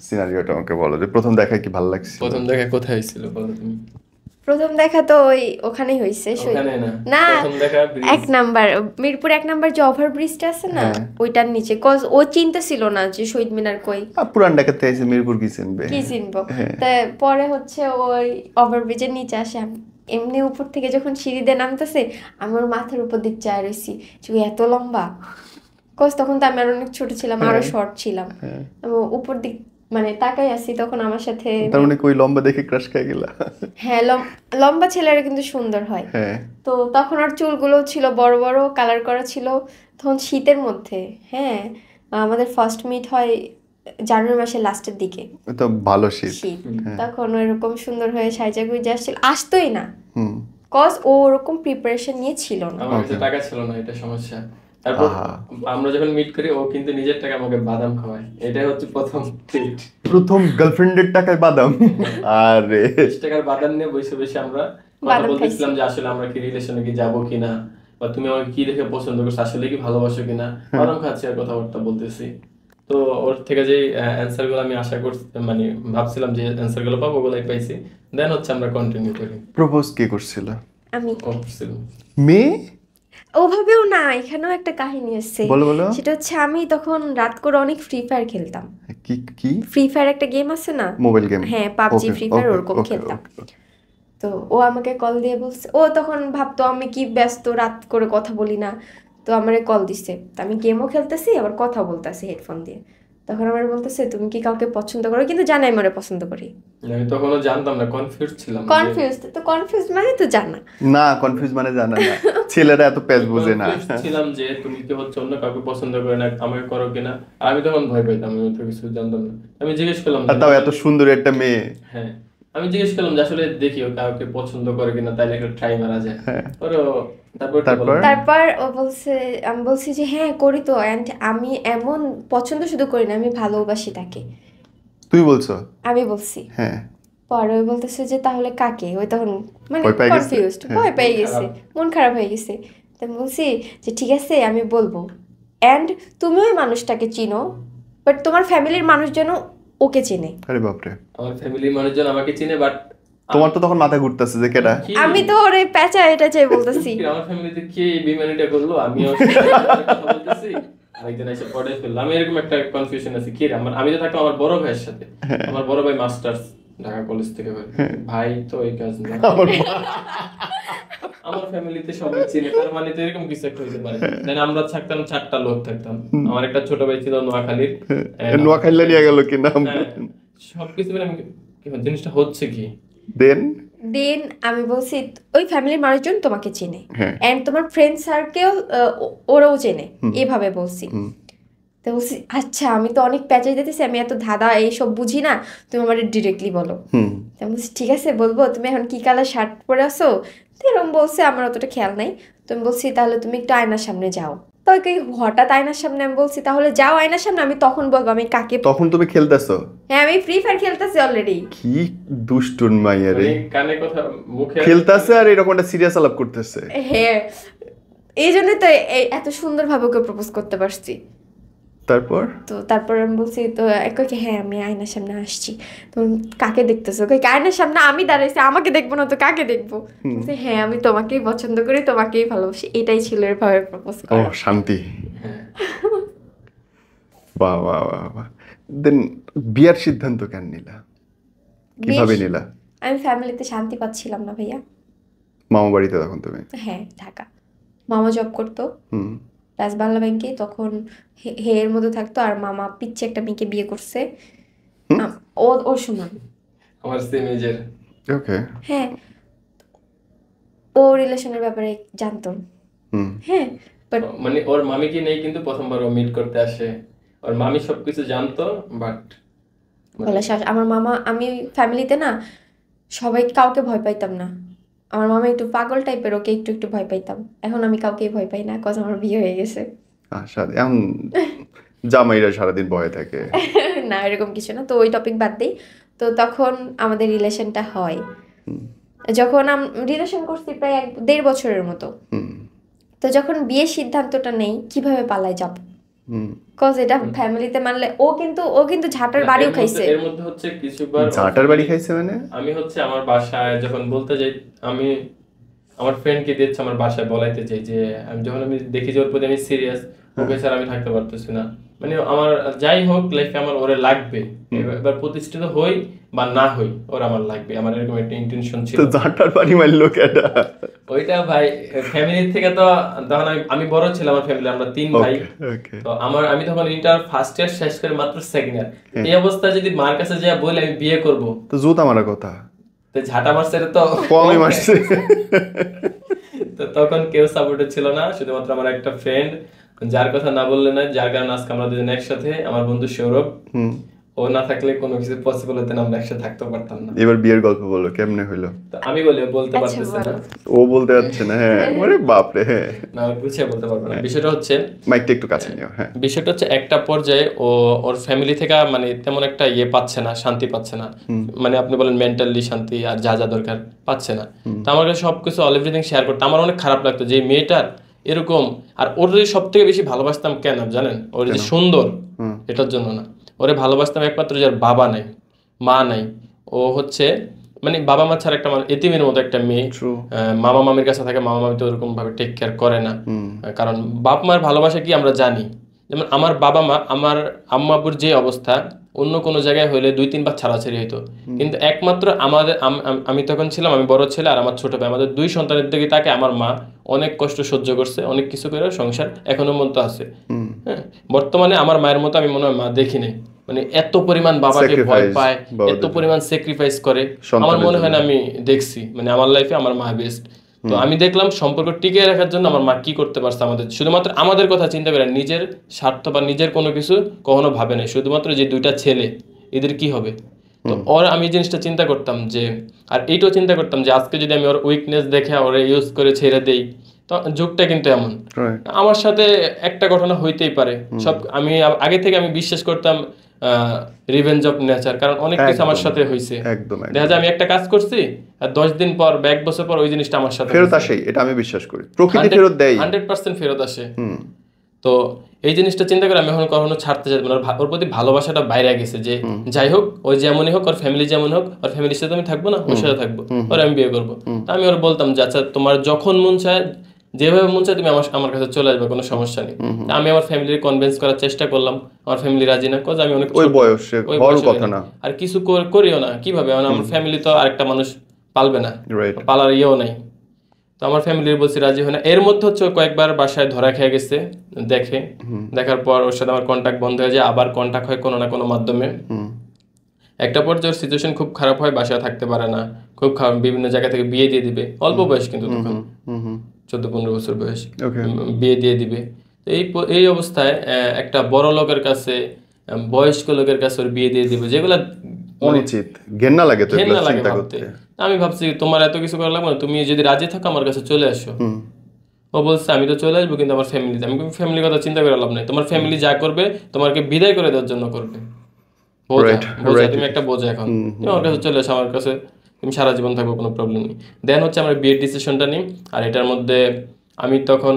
সিনারিওটা আমাকে বলো, যে প্রথম দেখায় কি ভালো লাগছে? প্রথম দেখা কোথায় হয়েছিল বলো তুমি? প্রথম দেখা তো ওই ওখানেই হয়েছে, ওখানে না, না প্রথম দেখা এক নাম্বার মিরপুর 1 নাম্বার যে ওভার ব্রিজটা আছে না, ওইটার নিচে। কজ ও চিনতে ছিল না যে শহীদ মিনার কই, পুরান ঢাকাতে এসে মিরপুর কি চিনবে, কি চিনবো। তা পরে হচ্ছে ওই ওভার ব্রিজের নিচে আসে, এমনি উপর থেকে যখন সিঁড়ি দিয়ে নামতেছে, আমি ওর মাথার উপর দিক চায় রয়েছি যে ও এত লম্বা। কজ তখন তো আমি আর অনেক ছোট ছিলাম, আরো শর্ট ছিলাম, আমি উপর দিক মানে তাকাই আছি, তখন আমার সাথে। তার মানে কই লম্বা দেখে ক্রাশ খেয়ে গেলা? হ্যাঁ, লম্বা ছেলেরা কিন্তু সুন্দর হয়। তো তখন আর চুলগুলো ছিল বড় বড়, কালার করা ছিল, তখন শীতের মধ্যে। হ্যাঁ, আমাদের ফার্স্ট মিট হয় জানুয়ারি মাসের লাস্টের দিকে, তো ভালো শীত। তখন ওইরকম সুন্দর হয়ে সাইজা গুইজা আসতোই না, কজ ও ওরকম প্রিপারেশন নিয়ে ছিল না, আমার কাছে টাকা ছিল না, এটা সমস্যা। তারপর আমরা যখন মিট করি, ও কিন্তু নিজের টাকা আমাকে বাদাম খাওয়ায়, এটাই হচ্ছে প্রথম ট্রিট। প্রথম গার্লফ্রেন্ডের টাকায় বাদাম? আরে 20 টাকার বাদাম নিয়ে বসে বসে আমরা কথা বলতেছিলাম যে আসলে আমরা কি রিলেশনে কি যাবো কিনা, বা তুমি আমাকে কি দেখে পছন্দ করছো, আসলে কি ভালোবাসো কিনা, বাদাম খাচ্ছি আর কথাবার্তা বলতেছি। তো ওর থেকে যে অ্যান্সার গুলো আমি আশা করছি, মানে ভাবছিলাম যে অ্যান্সার গুলো পাবো, ওগুলাই পাইছি। দেন হচ্ছে আমরা কন্টিনিউ করি। প্রপোজ কে করছিল? আমি। মেয়ে? ওভাবেও না, এখানেও একটা কাহিনী আছে, বলো। সেটা হচ্ছে আমি তখন রাত করে অনেক ফ্রি ফায়ার খেলতাম। কি ফ্রি ফায়ার একটা গেম আছে না, মোবাইল গেম? হ্যাঁ, পাবজি, ফ্রি ফায়ার ওরকম খেলতাম। তো ও আমাকে কল দিয়ে বলছে, ও তখন ভাবতো আমি কি ব্যস্ত, রাত করে কথা বলি না, তো আমারে কল দিছে। তো আমি গেমও খেলতেছি আবার কথা বলতেছি হেডফোন দিয়ে। তখন আমার বলতেছে তুমি কি কাউকে পছন্দ করো, কিন্তু জানাই মরে পছন্দ করি। আমি তখনও জানতাম না, কনফিউজ ছিলাম। কনফিউজ মানে তো জানা না, কনফিউজ মানে জানা না, ছেলেরা এত পেজ বোঝে না। ছিলাম যে তুমি কি হচ্ছে অন্য কাউকে পছন্দ করে না, আমাকে করো কিনা। আর আমি তখন ভয় পাইতাম, আমি তো কিছু জানতাম না। আমি জিজ্ঞেস করলাম, তাও এত সুন্দর একটা মেয়ে। হ্যাঁ, আমি জিজ্ঞেস করলাম যে আসলে দেখি ও কাউকে পছন্দ করে কিনা, তাইলে একটা ট্রাই মারা যায়। তারপর ও বলছে, আমি বলছি যে হ্যাঁ করি তো, এন্ড আমি এমন পছন্দ শুধু করি না, আমি ভালোবাসি তাকে। তুই বলছো? আমি বলছি। হ্যাঁ। পরে ওই বলতেছে যে তাহলে কাকে, ওই তখন মানে কনফিউজড, ভয় পেয়ে গেছে, মন খারাপ হয়ে গেছে। তো আমি বলছি যে ঠিক আছে আমি বলবো, এন্ড তুমি ওই মানুষটাকে চিনো, বাট তোমার ফ্যামিলির মানুষ যেন ওকে চেনে। আরে বাপরে, আমার ফ্যামিলির মানুষজন আমাকে চিনে, বাট তোমার তো তখন মাথা ঘুরতেছে যে কেডা। আমি তো ওরে পেঁচা এটা চাই বলতেছি, আমার ফ্যামিলিতে কে বিমানিটা করলো, আমি কথা বলতেছি আরেকজন এসে পড়ে ফেললো। আমি এরকম একটা কনফিউশন আছে কি, আমি তো থাকতাম আমার বড় ভাইয়ের সাথে, আমার বড় ভাই মাস্টার্স ঢাকা কলেজ থেকে, ভাই তো এই কাজ না, আমার ফ্যামিলিতে সবাই চিনে, তার মানে তো এরকম কিছু একটা হইতে পারে। দেন আমরা থাকতাম 4টা লোক থাকতাম, আমার একটা ছোট ভাই ছিল নোয়াখালীর। নোয়াখালী নিয়ে গেল কি নাম, সবকিছু মানে জিনিসটা হচ্ছে কি। দেন আমি বলছি ওই ফ্যামিলির মানুষজন তোমাকে চেনে, এন্ড তোমার ফ্রেন্ড সার্কেল ওরাও চেনে, এইভাবে বলছি। তো বলছি আচ্ছা, আমি তো অনেক প্যাচাই দিতেছি, আমি এত ধাঁধা এইসব বুঝি না, তুমি আমার ডিরেক্টলি বলো। তো আমি বলছি ঠিক আছে বলবো, তুমি এখন কি কালার শার্ট পরে আসো, এরকম বলছে, আমার অতটা খেয়াল নাই। তো আমি বলছি তাহলে তুমি একটু আয়নার সামনে যাও। তো হঠাৎ আয়নার সামনে আমি বলছি তাহলে যাও আয়নার সামনে, আমি তখন বলবো আমি কাকে। তখন তুমি খেলতেছো? হ্যাঁ আমি ফ্রি ফায়ার খেলতেছি অলরেডি। কি দুষ্টুন মাইয়া রে, কানে কথা মুখে খেলতেছে আর এরকম একটা সিরিয়াস আলাপ করতেছে। হ্যাঁ এই জন্য তো এত সুন্দরভাবে ওকে প্রপোজ করতে পারছি। তারপর আমি বলছি তো কই হ্যাঁ আমি আয়নার সামনে আসছি। তো কাকে দেখতেছো? কই আয়নার সামনে আমি দাঁড়াইছি, আমাকে দেখবো না তো কাকে দেখবো? বলছি হ্যাঁ আমি তোমাকেই পছন্দ করি, তোমাকেই ভালোবাসি। এটাই ছিল এভাবে প্রপোজ ও করা। শান্তি। বাহ বাহ বাহ বাহ। দেন বিয়ার সিদ্ধান্ত কেন নিলা, কিভাবে নিলা? আমি ফ্যামিলিতে শান্তি পাচ্ছিলাম না ভাইয়া। মামা বাড়িতে তখন তুমি? হ্যাঁ ঢাকা। মামা জব করতো রাজ বাংলা ব্যাংকে, তখন এর মধ্যে থাকতো। আর মামা পিচ্ছে একটা মেয়েকে বিয়ে করছে, ও সমান আমার সেম এজের। ওকে। হ্যাঁ ও রিলেশনের ব্যাপারে জানতো। হ্যাঁ মানে ওর মামি কি নেই কিন্তু প্রথমবার ও মিট করতে আসে, ওর মামি সবকিছু জানতো বাট আমার মামা, আমি ফ্যামিলিতে না সবাই কাউকে ভয় পাইতাম না। আমার মামা একটু পাগল টাইপের, ওকে একটু একটু ভয় পাইতাম। এখন আমি কাউকে ভয় পাই না, কজ আমার বিয়ে হয়ে গেছে। এখন জামাইরা সারাদিন ভয় থাকে না এরকম কিছু না, তো ওই টপিক বাদ দিই। তো তখন আমাদের রিলেশনটা হয়, যখন রিলেশন করছি প্রায় 1.5 বছরের মতো। তো যখন বিয়ের সিদ্ধান্তটা নেই কিভাবে পালায় যাব, কজ এটা ফ্যামিলিতে মানলে ও কিন্তু ঝাঁটার বাড়িও খাইছে। এর মধ্যে হচ্ছে কিছুবার ঝাঁটার বাড়ি খাইছে মানে আমি হচ্ছে আমার বাসায় যখন বলতে যাই, আমি আমার ফ্রেন্ডকে দিয়েছি আমার বাসায় বলাইতে চাই যে যখন আমি দেখি যে ওর প্রতি আমি সিরিয়াস, ওকে ছাড়া আমি থাকতে পারতেছি না। মানে আমার যাই হোক লাইফে আমার ওরে লাগবে, এবার প্রতিষ্ঠিত হই বা না হই ওর আমার লাগবে, আমার এরকম একটা ইন্টেনশন ছিল। তো ঝাঁটার বাড়ি মারলো কেডা? ওইটা ভাই ফ্যামিলি থেকে তো তখন আমি বড় ছিলাম, আমার ফ্যামিলি আমরা 3 ভাই। তো আমি তখন ইন্টার ফার্স্ট ইয়ার শেষ করে মাত্র সেকেন্ড ইয়ার। এই অবস্থায় যদি মার কাছে যা বলে আমি বিয়ে করব, তো জুতা মারা কথা, তো ঝাঁটা মারছে তো কমই মারছে। তো তখন কেউ সাপোর্টে ছিল না, শুধুমাত্র আমার একটা ফ্রেন্ড, যার কথা না বললে না, যার কারণে আজকে আমরা দুজন একসাথে। আমার বন্ধু সৌরভ, ও না থাকলে কোনো কিছু পসিবল হতো না, আমরা একসাথে থাকতে পারতাম না। এবার বিয়ের গল্প বলো, কেমনে হইলো? তো আমি বলতে পারতেছি না, ও বলতে যাচ্ছে না। হ্যাঁ ওরে বাপ রে। হ্যাঁ না গুছিয়ে বলতে পারবো না। বিষয়টা হচ্ছে মাইকটা একটু কাছে নিও। হ্যাঁ বিষয়টা হচ্ছে একটা পর্যায়ে ওর ফ্যামিলি থেকে মানে তেমন একটা পাচ্ছে না, শান্তি পাচ্ছে না। মানে আপনি বলেন মেন্টালি শান্তি আর যা যা দরকার পাচ্ছে না। তো আমার কাছে সবকিছু অল এভরিথিং শেয়ার করতে আমার অনেক খারাপ লাগতো যে মেয়েটার এরকম। আর ওর সব থেকে বেশি ভালোবাসতাম কেন জানেন? ওর যে সুন্দর এটার জন্য না, ওরে ভালোবাসতাম একমাত্র যার বাবা নাই মা নাই। ও হচ্ছে মানে বাবা মা ছাড়া একটা এতিমের মতো একটা মেয়ে। মামা মামির কাছে থাকে, মামা মামি তো ওরকম ভাবে টেক কেয়ার করে না, কারণ বাপ মার ভালোবাসা কি আমরা জানি। যেমন আমার বাবা মা, আমার আম্মা আব্বুর যে অবস্থা, অন্য কোনো জায়গায় হইলে 2-3 বার ছাড়াছাড়ি হইতো, কিন্তু একমাত্র আমাদের আমি তখন ছিলাম, আমি বড় ছেলে আর আমার ছোট ভাই, আমাদের 2 সন্তানের দিকে তাকে আমার মা অনেক কষ্ট সহ্য করছে, অনেক কিছু করে সংসার এখনো মতো আছে। হ্যাঁ বর্তমানে আমার মায়ের মতো আমি মনে হয় মা দেখি নাই। মানে এত পরিমাণ বাবাকে ভয় পায়, এত পরিমাণ স্যাক্রিফাইস করে, আমার মনে হয় না আমি দেখছি। মানে আমার লাইফে আমার মা বেস্ট। তো আমি দেখলাম সম্পর্ক টিকিয়ে রাখার জন্য আমার মা কি করতে পারছে আমাদের, শুধুমাত্র আমাদের কথা চিন্তা করে, নিজের স্বার্থ বা নিজের কোনো কিছু কখনো ভাবে নাই, শুধুমাত্র যে 2টা ছেলে এদের কি হবে। তো আমি জিনিসটা চিন্তা করতাম যে, আর এইটাও চিন্তা করতাম যে আজকে যদি আমি ওর উইকনেস দেখে ওরা ইউজ করে ছেড়ে দেই, তো যুগটা কিন্তু এমন, আমার সাথে একটা ঘটনা হইতেই পারে। সব আমি আগে থেকে আমি বিশ্বাস করতাম রিভেঞ্জ অফ নেচার, কারণ অনেক কিছু আমার সাথে হয়েছে। দেখা যায় আমি একটা কাজ করছি আর 10 দিন পর বা 1 বছর পর ওই জিনিসটা আমার সাথে ফেরত আসে, এটা আমি বিশ্বাস করি। প্রকৃতি ফেরত দেয়, 100% ফেরত আসে। তো এই জিনিসটা চিন্তা করে আমি এখন কখনো ছাড়তে চাই না। ওর প্রতি ভালোবাসাটা বাইরে গেছে যে যাই হোক ওই যেমনই হোক, ওর ফ্যামিলি যেমন হোক, ওর ফ্যামিলির সাথে আমি থাকবো না, ওর সাথে থাকবো, ওর আমি বিয়ে করবো। তা আমি ওর বলতাম যে আচ্ছা তোমার যখন মন চায়, যেভাবে মন চায় তুমি আমার কাছে চলে আসবে, কোনো সমস্যা নেই। আমি আমার ফ্যামিলির কনভিন্স করার চেষ্টা করলাম, আমার ফ্যামিলি রাজি না, কজ আমি অনেক ওই বয়সে বড় কথা না, আর কিছু করিও না, কিভাবে আমার ফ্যামিলি তো আরেকটা মানুষ পালবে না, পালার ইয়েও নাই। তো আমার ফ্যামিলির বলছি রাজি হয় না। এর মধ্যে হচ্ছে কয়েকবার বাসায় ধরা খেয়ে গেছে, দেখার পর ওর সাথে আমার কন্ট্যাক্ট বন্ধ হয়ে যায়, আবার কন্ট্যাক্ট হয় কোনো না কোনো মাধ্যমে। একটা পর্যায়ে ওর সিচুয়েশন খুব খারাপ হয়, বাসায় থাকতে পারে না, খুব বিভিন্ন জায়গা থেকে বিয়ে দিয়ে দিবে, অল্প বয়স কিন্তু তখন 14-15 বছর বয়স, বিয়ে দিয়ে দিবে। তো এই অবস্থায় একটা বড় লোকের কাছে, বয়স্ক লোকের কাছে ওর বিয়ে দিয়ে দিবে, যেগুলা অনুচিত, ঘেন্না লাগে তো এগুলো চিন্তা করতে। আমি ভাবছি তোমার এত কিছু করা লাগবে না, তুমি যদি রাজি থাকো আমার কাছে চলে আসো। ও ও বলছে আমি তো চলে আসবো কিন্তু আমার ফ্যামিলিতে। আমি ফ্যামিলির কথা চিন্তা করে লাভ নাই, তোমার ফ্যামিলি যা করবে তোমাকে বিদায় করে দেওয়ার জন্য করবে। বোঝা রাইট বোঝা রাইট। তুমি একটা বোঝা এখন, তুমি আমার কাছে চলে আসো, আমার কাছে তুমি সারা জীবন থাকবো, কোনো প্রবলেম নেই। দেন হচ্ছে আমরা বিয়ের ডিসিশনটা নিই। আর এটার মধ্যে আমি তখন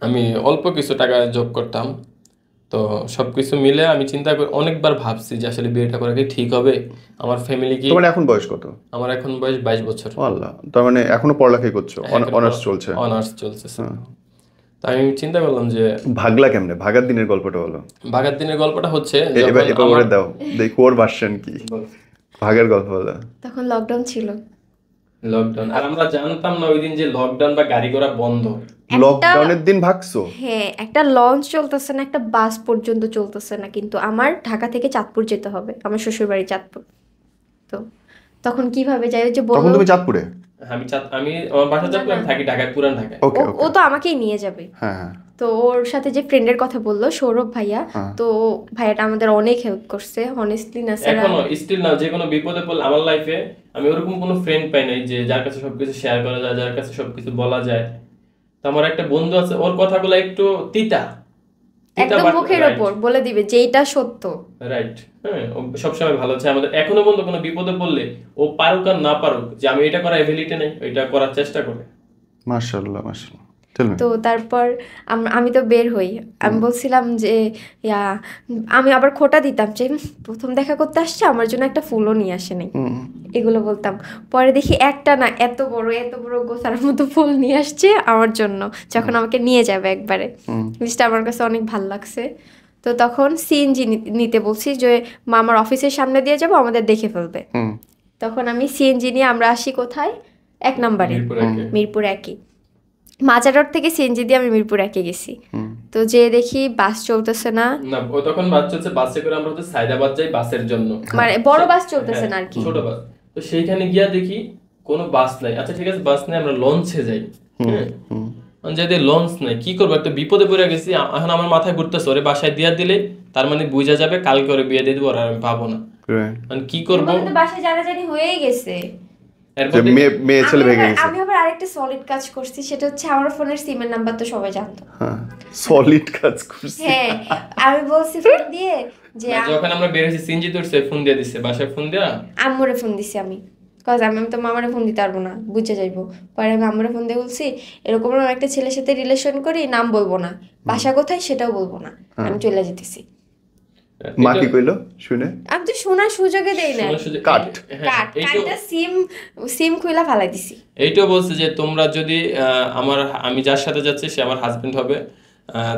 আমি অল্প কিছু টাকা যোগ করতাম। তো সব কিছু মিলে আমি চিন্তা করে অনেকবার ভাবছি যে আসলে বিয়েটা করা কি ঠিক হবে, আমার ফ্যামিলি কি। তোমার এখন বয়স কত? আমার এখন বয়স 22 বছর। ও আল্লাহ, তার মানে এখনো পড়ালেখাই করছো? অনার্স চলছে? অনার্স চলছে। তো আমি চিন্তা করলাম যে ভাগলা কেমনে, ভাগার দিনের গল্পটা বলো। ভাগার দিনের গল্পটা হচ্ছে এবার এবার ওরে দাও দেখো ওর ভার্সন কি, ভাগের গল্প বলো। তখন লকডাউন ছিল। লকডাউন, আর আমরা জানতাম না ওই দিন যে লকডাউন বা গাড়ি ঘোড়া বন্ধ। লকডাউনের দিন ভাগছো? হ্যাঁ, একটা লঞ্চ চলতেছে না, একটা বাস পর্যন্ত চলতেছে না, কিন্তু আমার ঢাকা থেকে চাঁদপুর যেতে হবে, আমার শ্বশুর বাড়ি চাঁদপুর। তো তখন কিভাবে যাই, ওই যে তখন বললো তুমি চাঁদপুরে? আমি আমার বাসা চাঁদপুর, আমি থাকি ঢাকায়, পুরান ঢাকায়। ওকে ও তো আমাকেই নিয়ে যাবে। হ্যাঁ হ্যাঁ। তো ওর সাথে যে ফ্রেন্ডের কথা বললো সৌরভ ভাইয়া, তো ভাইয়াটা আমাদের অনেক হেল্প করছে অনেস্টলি। না স্যার, এখনো স্টিল না, যে কোনো বিপদে পড়লে আমার লাইফে আমি ওরকম কোনো ফ্রেন্ড পাই নাই যে যার কাছে সবকিছু শেয়ার করা যায়, যার কাছে সবকিছু বলা যায়। তো আমার একটা বন্ধু আছে, ওর কথাগুলো একটু তিতা একদম মুখের ওপর বলে দিবে যে এইটা সত্য। রাইট। হ্যাঁ, ও সবসময় ভালো চায় আমাদের। এখনো বন্ধু কোনো বিপদে পড়লে ও পারুক আর না পারুক, যে আমি এটা করার এবিলিটি নেই, এটা করার চেষ্টা করে। মাশাআল্লাহ মাশাআল্লাহ। তো তারপর আমি তো বের হই, আমি বলছিলাম যে আমি আবার খোটা দিতাম যে প্রথম দেখা করতে আসছে, আমার জন্য একটা ফুলও নিয়ে আসে নাই, এগুলো বলতাম। পরে দেখি একটা না, এত বড় গোছার মতো ফুল নিয়ে আসছে আমার জন্য, যখন আমাকে নিয়ে যাবে একবারে। জিনিসটা আমার কাছে অনেক ভালো লাগছে। তো তখন সিএনজি নিতে বলছি যে মামার অফিসের সামনে দিয়ে যাবো, আমাদের দেখে ফেলবে। তখন আমি সিএনজি নিয়ে আমরা আসি কোথায়, 1 নম্বরে, মিরপুর 1-ই। মাজার রোড থেকে সিএনজি দিয়ে আমি মিরপুর 1-এ গেছি। তো যে দেখি বাস চলতেছে না। ও তখন বাস চলছে, বাসে করে আমরা হচ্ছে সায়দাবাদ যাই বাসের জন্য, মানে বড় বাস চলতেছে না আর কি, ছোট বাস। তো সেইখানে গিয়া দেখি কোনো বাস নাই। আচ্ছা ঠিক আছে, বাস নাই, আমরা লঞ্চে যাই। হ্যাঁ, যদি লঞ্চ নাই কি করবো, একটা বিপদে পড়ে গেছি। এখন আমার মাথায় ঘুরতেছে, ওরে বাসায় দিয়া দিলে তার মানে বুঝা যাবে কালকে ওরে বিয়ে দিয়ে দেবো, আর আমি পাবো না। মানে কি করবো, বাসায় জানাজানি হয়েই গেছে। আমি আবার আরেকটা সলিড কাজ করছি, সেটা হচ্ছে আমার ফোনের সিমের নাম্বার তো সবাই জানতো। সলিড কাজ করছি। হ্যাঁ, আমি বলছি ফোন দিয়ে যে যখন আমরা বের হয়েছি সিনজি তোরছে ফোন দিয়ে দিছে, বাসায় ফোন দেয়া আম্মুরে ফোন দিছি আমি, কজ আমি তো মামারে ফোন দিতে পারবো না, বুঝে যাইবো। পরে আমি আম্মুরে ফোন দিয়ে বলছি এরকম আমি একটা ছেলের সাথে রিলেশন করি, নাম বলবো না, বাসা কোথায় সেটাও বলবো না, আমি চলে যেতেছি। মা কি কইলো শুনে? আমি তো শোনার সুযোগে দেই না, কাটটা সিম খুইলা ফালাই দিছি। এইটাও বলছে যে তোমরা যদি আমি যার সাথে যাচ্ছি সে আমার হাজবেন্ড হবে,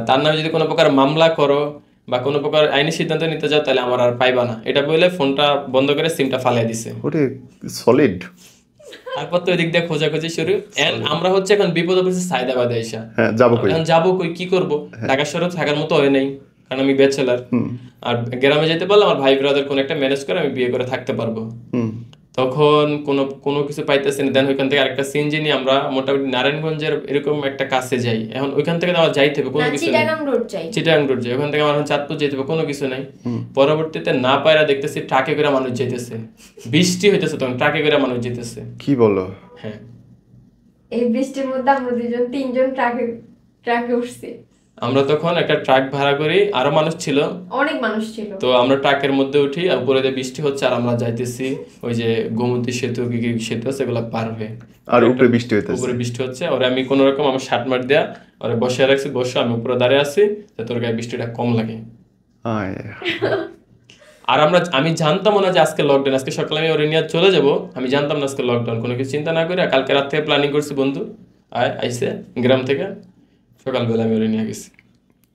তার নামে যদি কোনো প্রকার মামলা করো বা কোনো প্রকার আইনি সিদ্ধান্ত নিতে যাও তাহলে আমার আর পাইবা না, এটা বলে ফোনটা বন্ধ করে সিমটা ফালাই দিছে। ওরে সলিড। তারপর তো এদিক দিয়ে খোঁজাখুঁজি শুরু। আমরা হচ্ছে এখন বিপদে পড়ছি সায়দাবাদে এসে। হ্যাঁ, যাবো কই কি করব, ঢাকা শহরে থাকার মতো হয় নাই, কারণ আমি ব্যাচেলার। আর গ্রামে যেতে পারলে আমার ভাই ব্রাদার কোনো একটা ম্যানেজ করে আমি বিয়ে করে থাকতে পারবো। তখন কোনো কিছু পাইতেছি না। দেন ওইখান থেকে আরেকটা সিএনজি নিয়ে আমরা মোটামুটি নারায়ণগঞ্জের এরকম একটা কাছে যাই। এখন ওইখান থেকে আমার যাইতে হবে, কোনো কিছু নেই, চিটাগাং রোড যাই। ওখান থেকে আমার চাঁদপুর যেতে হবে, কোনো কিছু নাই। পরবর্তীতে না পায়রা দেখতেছি ট্রাকে করে মানুষ যেতেছে, বৃষ্টি হইতেছে, তখন ট্রাকে করে মানুষ যেতেছে। কি বলো? হ্যাঁ, এই বৃষ্টির মধ্যে আমরা 2-3জন ট্রাকে উঠছি। আমরা তখন একটা ট্রাক ভাড়া করি, আরো মানুষ ছিল, অনেক মানুষ ছিল। তো আমরা ট্রাকের মধ্যে উঠি, আর উপরে দিয়ে বৃষ্টি হচ্ছে, আর আমরা যাইতেছি ওই যে গোমতী সেতু কি কি সেতু আছে এগুলো পার হয়ে, আর উপরে বৃষ্টি হইতেছে। উপরে বৃষ্টি হচ্ছে। ওরে আমি কোনো রকম আমার শার্ট মার দেয়া ওরে বসে রাখছি, বসে আমি উপরে দাঁড়িয়ে আছি যাতে তোর গায়ে বৃষ্টিটা কম লাগে। আর আমি জানতাম না যে আজকে লকডাউন, আজকে সকালে আমি ওরে নিয়ে চলে যাবো, আমি জানতাম না আজকে লকডাউন। কোনো কিছু চিন্তা না করে কালকে রাত থেকে প্ল্যানিং করছি, বন্ধু আইসে গ্রাম থেকে, সকালবেলা আমি ওরে নিয়ে গেছি।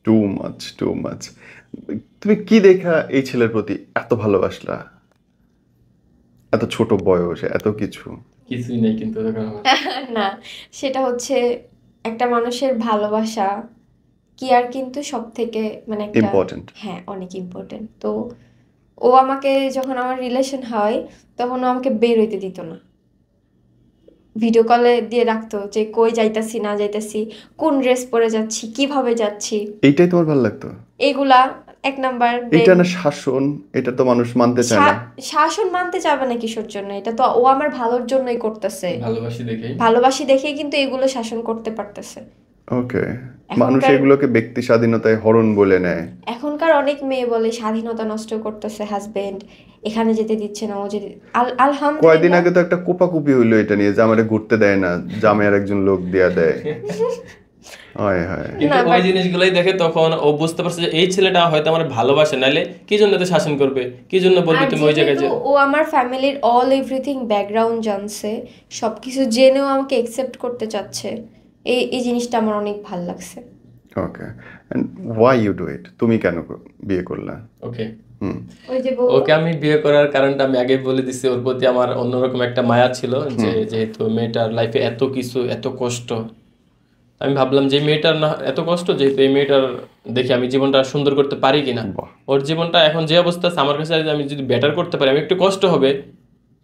Too much. তুমি কি দেখা এই ছেলের প্রতি এত ভালোবাসলা, এত ছোট বয়সে এত কিছু? কিছুই নেই কিন্তু না, সেটা হচ্ছে একটা মানুষের ভালোবাসা কি আর কিন্তু সব থেকে মানে একটা ইম্পর্টেন্ট। হ্যাঁ, অনেক ইম্পর্টেন্ট। তো ও আমাকে যখন আমার রিলেশন হয় তখন ও আমাকে বের হইতে দিত না, ভিডিও কলে দিয়ে রাখতো যে কই যাইতাছি না যাইতাছি, কোন ড্রেস পরে যাচ্ছি, কিভাবে যাচ্ছি, এইটাই তোমার ভালো লাগতো? এইগুলা এক নাম্বার। এটা না শাসন, এটা তো মানুষ মানতে চায় না। শাসন মানতে চাবে না কিসের জন্য? এটা তো ও আমার ভালোর জন্যই করতেছে, ভালোবাসি দেখেই কিন্তু এগুলো শাসন করতে পারতেছে। ওকে, মানুষ এগুলোকে ব্যক্তি স্বাধীনতায় হরণ বলে নেয়। এখনকার অনেক মেয়ে বলে স্বাধীনতা নষ্ট করতেছে হাজবেন্ড, এখানে যেতে দিচ্ছে না, ও যেতে। আলহামদুলিল্লাহ কয়েকদিন আগে তো একটা কোপাকুপি হইলো এটা নিয়ে, যে আমারে ঘুরতে দেয় না, জামাইয়ের একজন লোক দিয়া দেয়। হয় হয়, কিন্তু ওই জিনিসগুলোই দেখে তখন ও বুঝতে পারছে যে এই ছেলেটা হয়তো আমার ভালোবাসে, নাইলে কি জন্য তো শাসন করবে, কি জন্য বলবে তুমি ওই জায়গায় যে। ও আমার ফ্যামিলির অল এভরিথিং ব্যাকগ্রাউন্ড জানছে, সবকিছু জেনেও আমাকে একসেপ্ট করতে চাচ্ছে, এই জিনিসটা আমার অনেক ভালো লাগছে। Okay, and why you do it? তুমি কেন বিয়ে করলা? ওকে, ওই যে ওকে আমি বিয়ে করার কারণটা আমি আগে বলে দিছি। ওর প্রতি আমার অন্যরকম একটা মায়া ছিল, যে যেহেতু মেয়েটার লাইফে এত কিছু, এত কষ্ট, আমি ভাবলাম যে মেয়েটার না এত কষ্ট, যেহেতু এই মেয়েটার দেখি আমি জীবনটা সুন্দর করতে পারি কিনা। ওর জীবনটা এখন যে অবস্থা আছে আমার কাছে, আমি যদি বেটার করতে পারি, আমি একটু কষ্ট হবে,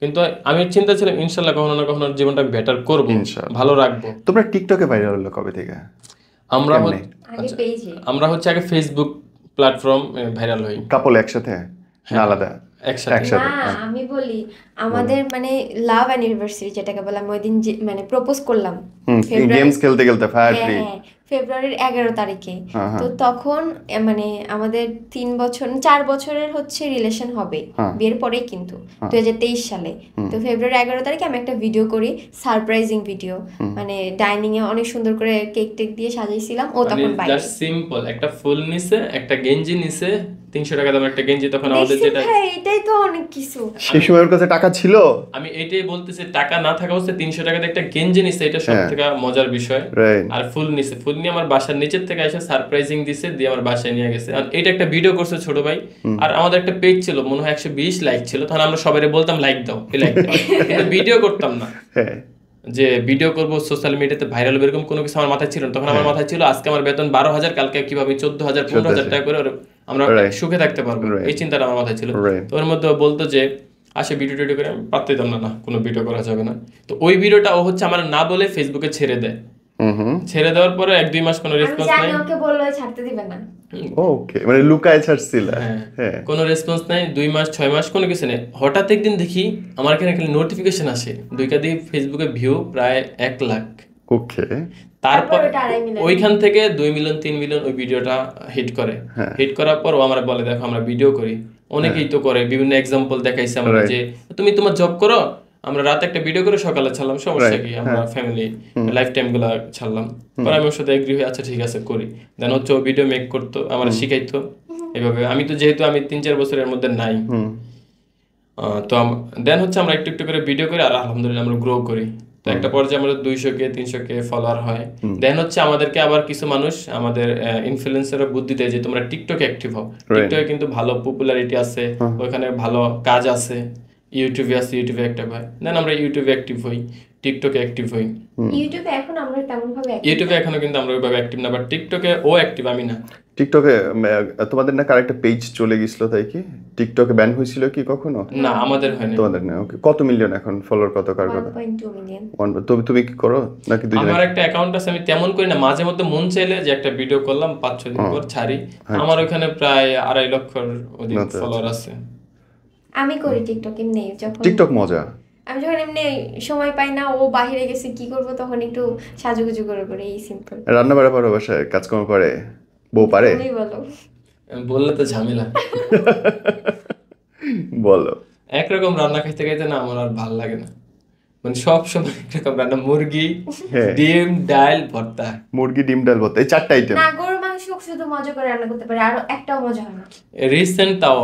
কিন্তু আমি চিন্তা ছিলাম ইনশাল্লাহ কখনো না কখনো জীবনটা বেটার করবো, ভালো রাখবো। তোমরা টিকটকে ভাইরাল হলো কবে থেকে? আমরা হচ্ছে আগে ফেসবুক প্ল্যাটফর্ম ভাইরাল হই। কাপল একসাথে না আলাদা? একসাথে। আমি বলি আমাদের মানে লাভ অ্যানিভার্সারি যেটাকে বলে, আমি ওই দিন মানে প্রপোজ করলাম গেমস খেলতে খেলতে ফায়ার ফ্রি ফেব্রুয়ারির 11 তারিখে। তো তখন মানে আমাদের 4 বছরের হচ্ছে রিলেশন হবে বিয়ের পরেই, কিন্তু 2023 সালে। তো ফেব্রুয়ারি 11 তারিখে আমি একটা ভিডিও করি, সারপ্রাইজিং ভিডিও, মানে ডাইনিং এ অনেক সুন্দর করে কেক টেক দিয়ে সাজাইছিলাম। ও তখন বাইরে জাস্ট সিম্পল একটা ফুল নিছে, একটা গেঞ্জি নিছে, 300 টাকা দামের একটা গেঞ্জি। তখন আমাদের যেটা, এটাই তো অনেক কিছু। সেই সময় ওর কাছে টাকা ছিল, আমি এইটাই বলতেছি, টাকা না থাকা হচ্ছে 300 টাকাতে একটা গেঞ্জি নিছে, এটা সবথেকে মজার বিষয়। আর ফুল নিছে, ফুল নিয়ে আমার বাসার নিচের থেকে এসে সারপ্রাইজিং দিছে, দিয়ে আমার বাসায় নিয়ে গেছে। আর এটা একটা ভিডিও করছে ছোট ভাই, আর আমাদের একটা পেজ ছিল, মনে হয় 120 লাইক ছিল। তখন আমরা সবাইকে বলতাম লাইক দাও, লাইক দাও, কিন্তু ভিডিও করতাম না, যে ভিডিও করব সোশ্যাল মিডিয়াতে ভাইরাল হবে এরকম কোনো কিছু আমার মাথায় ছিল না। তখন আমার মাথায় ছিল আজকে আমার বেতন 12,000, কালকে কিভাবে 14,000 15,000 টাকা করে আমরা সুখে থাকতে পারবো, এই চিন্তাটা আমার মাথায় ছিল। তো ওর মধ্যে বলতো যে আসে ভিডিও টিডিও করে, আমি পারতে দিতাম না, কোনো ভিডিও করা যাবে না। তো ওই ভিডিওটা ও হচ্ছে আমার না বলে ফেসবুকে ছেড়ে দেয়। ছেড়ে দেওয়ার পরে 1-2 মাস কোনো রেসপন্স নাই। ওকে বললো ছাড়তে দিবে না, ওকে, মানে লুকায় ছাড়ছিল। হ্যাঁ, কোনো রেসপন্স নাই, 2 মাস 6 মাস কোনো কিছু নেই। হঠাৎ একদিন দেখি আমার এখানে খালি নোটিফিকেশন আসে, দুইটা ভিউ ভিউ প্রায় 1 লাখ। ওকে, তারপর ওইখান থেকে 2 মিলিয়ন 3 মিলিয়ন ওই ভিডিওটা হিট করে। হিট করার পর ও আমরা বলে দেখো আমরা ভিডিও করি, অনেকেই তো করে, বিভিন্ন এক্সাম্পল দেখাইছে আমরা, যে তুমি তোমার জব করো, আমরা রাতে একটা ভিডিও করে সকালে ছাড়লাম, সমস্যা কি, আমরা ফ্যামিলি লাইফ টাইম গুলা ছাড়লাম। পরে আমি ওর সাথে এগ্রি হয়ে আচ্ছা ঠিক আছে করি। দেন হচ্ছে ও ভিডিও মেক করতো, আমার শিখাইতো এইভাবে। আমি তো যেহেতু আমি 3-4 বছরের মধ্যে নাই, তো দেন হচ্ছে আমরা একটু একটু করে ভিডিও করি, আর আলহামদুলিল্লাহ আমরা গ্রো করি। তো একটা পর্যায়ে আমাদের 200K 300K ফলোয়ার হয়। দেন হচ্ছে আমাদেরকে আবার কিছু মানুষ, আমাদের ইনফ্লুয়েন্সাররা বুদ্ধি দেয় যে তোমরা টিকটকে অ্যাক্টিভ হও, টিকটকে কিন্তু ভালো পপুলারিটি আছে, ওখানে ভালো কাজ আছে। ইউটিউবে আছে, ইউটিউবে অ্যাক্টিভ হয়। দেন আমরা ইউটিউবে অ্যাক্টিভ হই, টিকটকে অ্যাক্টিভ হই। ইউটিউবে এখন আমরা তেমন ভাবে ইউটিউবে এখনো কিন্তু আমরা ওইভাবে অ্যাক্টিভ না, বাট টিকটকে ও অ্যাক্টিভ, আমি না। টিকটকে তোমাদের না কার একটা পেজ চলে গিয়েছিল, তাই কি? টিকটকে ব্যান হয়েছিল কি কখনো? না, আমাদের হয়নি। তোমাদের না? ওকে, কত মিলিয়ন এখন ফলোয়ার? কত কার কত? 1.2 মিলিয়ন। তুমি কি করো নাকি দুইজন? আমার একটা অ্যাকাউন্ট আছে, আমি তেমন করি না, মাঝে মধ্যে মন চাইলে যে একটা ভিডিও করলাম 5-6 দিন পর ছাড়ি। আমার ওখানে প্রায় 2.5 লক্ষর অধিক ফলোয়ার আছে। আমি করি টিকটক এমনি, যখন টিকটক মজা, আমি যখন এমনি সময় পাই না, ও বাহিরে গেছে কি করব, তখন একটু সাজুগুজু করে করে, এই সিম্পল। রান্না বাড়া পারো? বাসায় কাজকর্ম পারে? বউ পারে? তুমি বলো। বললে তো ঝামেলা। বলো। একরকম রান্না খাইতে খাইতে না আমার আর ভালো লাগে না, মানে সব সময় একরকম রান্না, মুরগি ডিম ডাল ভর্তা। মুরগি ডিম ডাল ভর্তা, এই 4টা আইটেম। না, গরুর মাংস শুধু মজা করে রান্না করতে পারে, আর একটাও মজা হয় না। রিসেন্ট তাও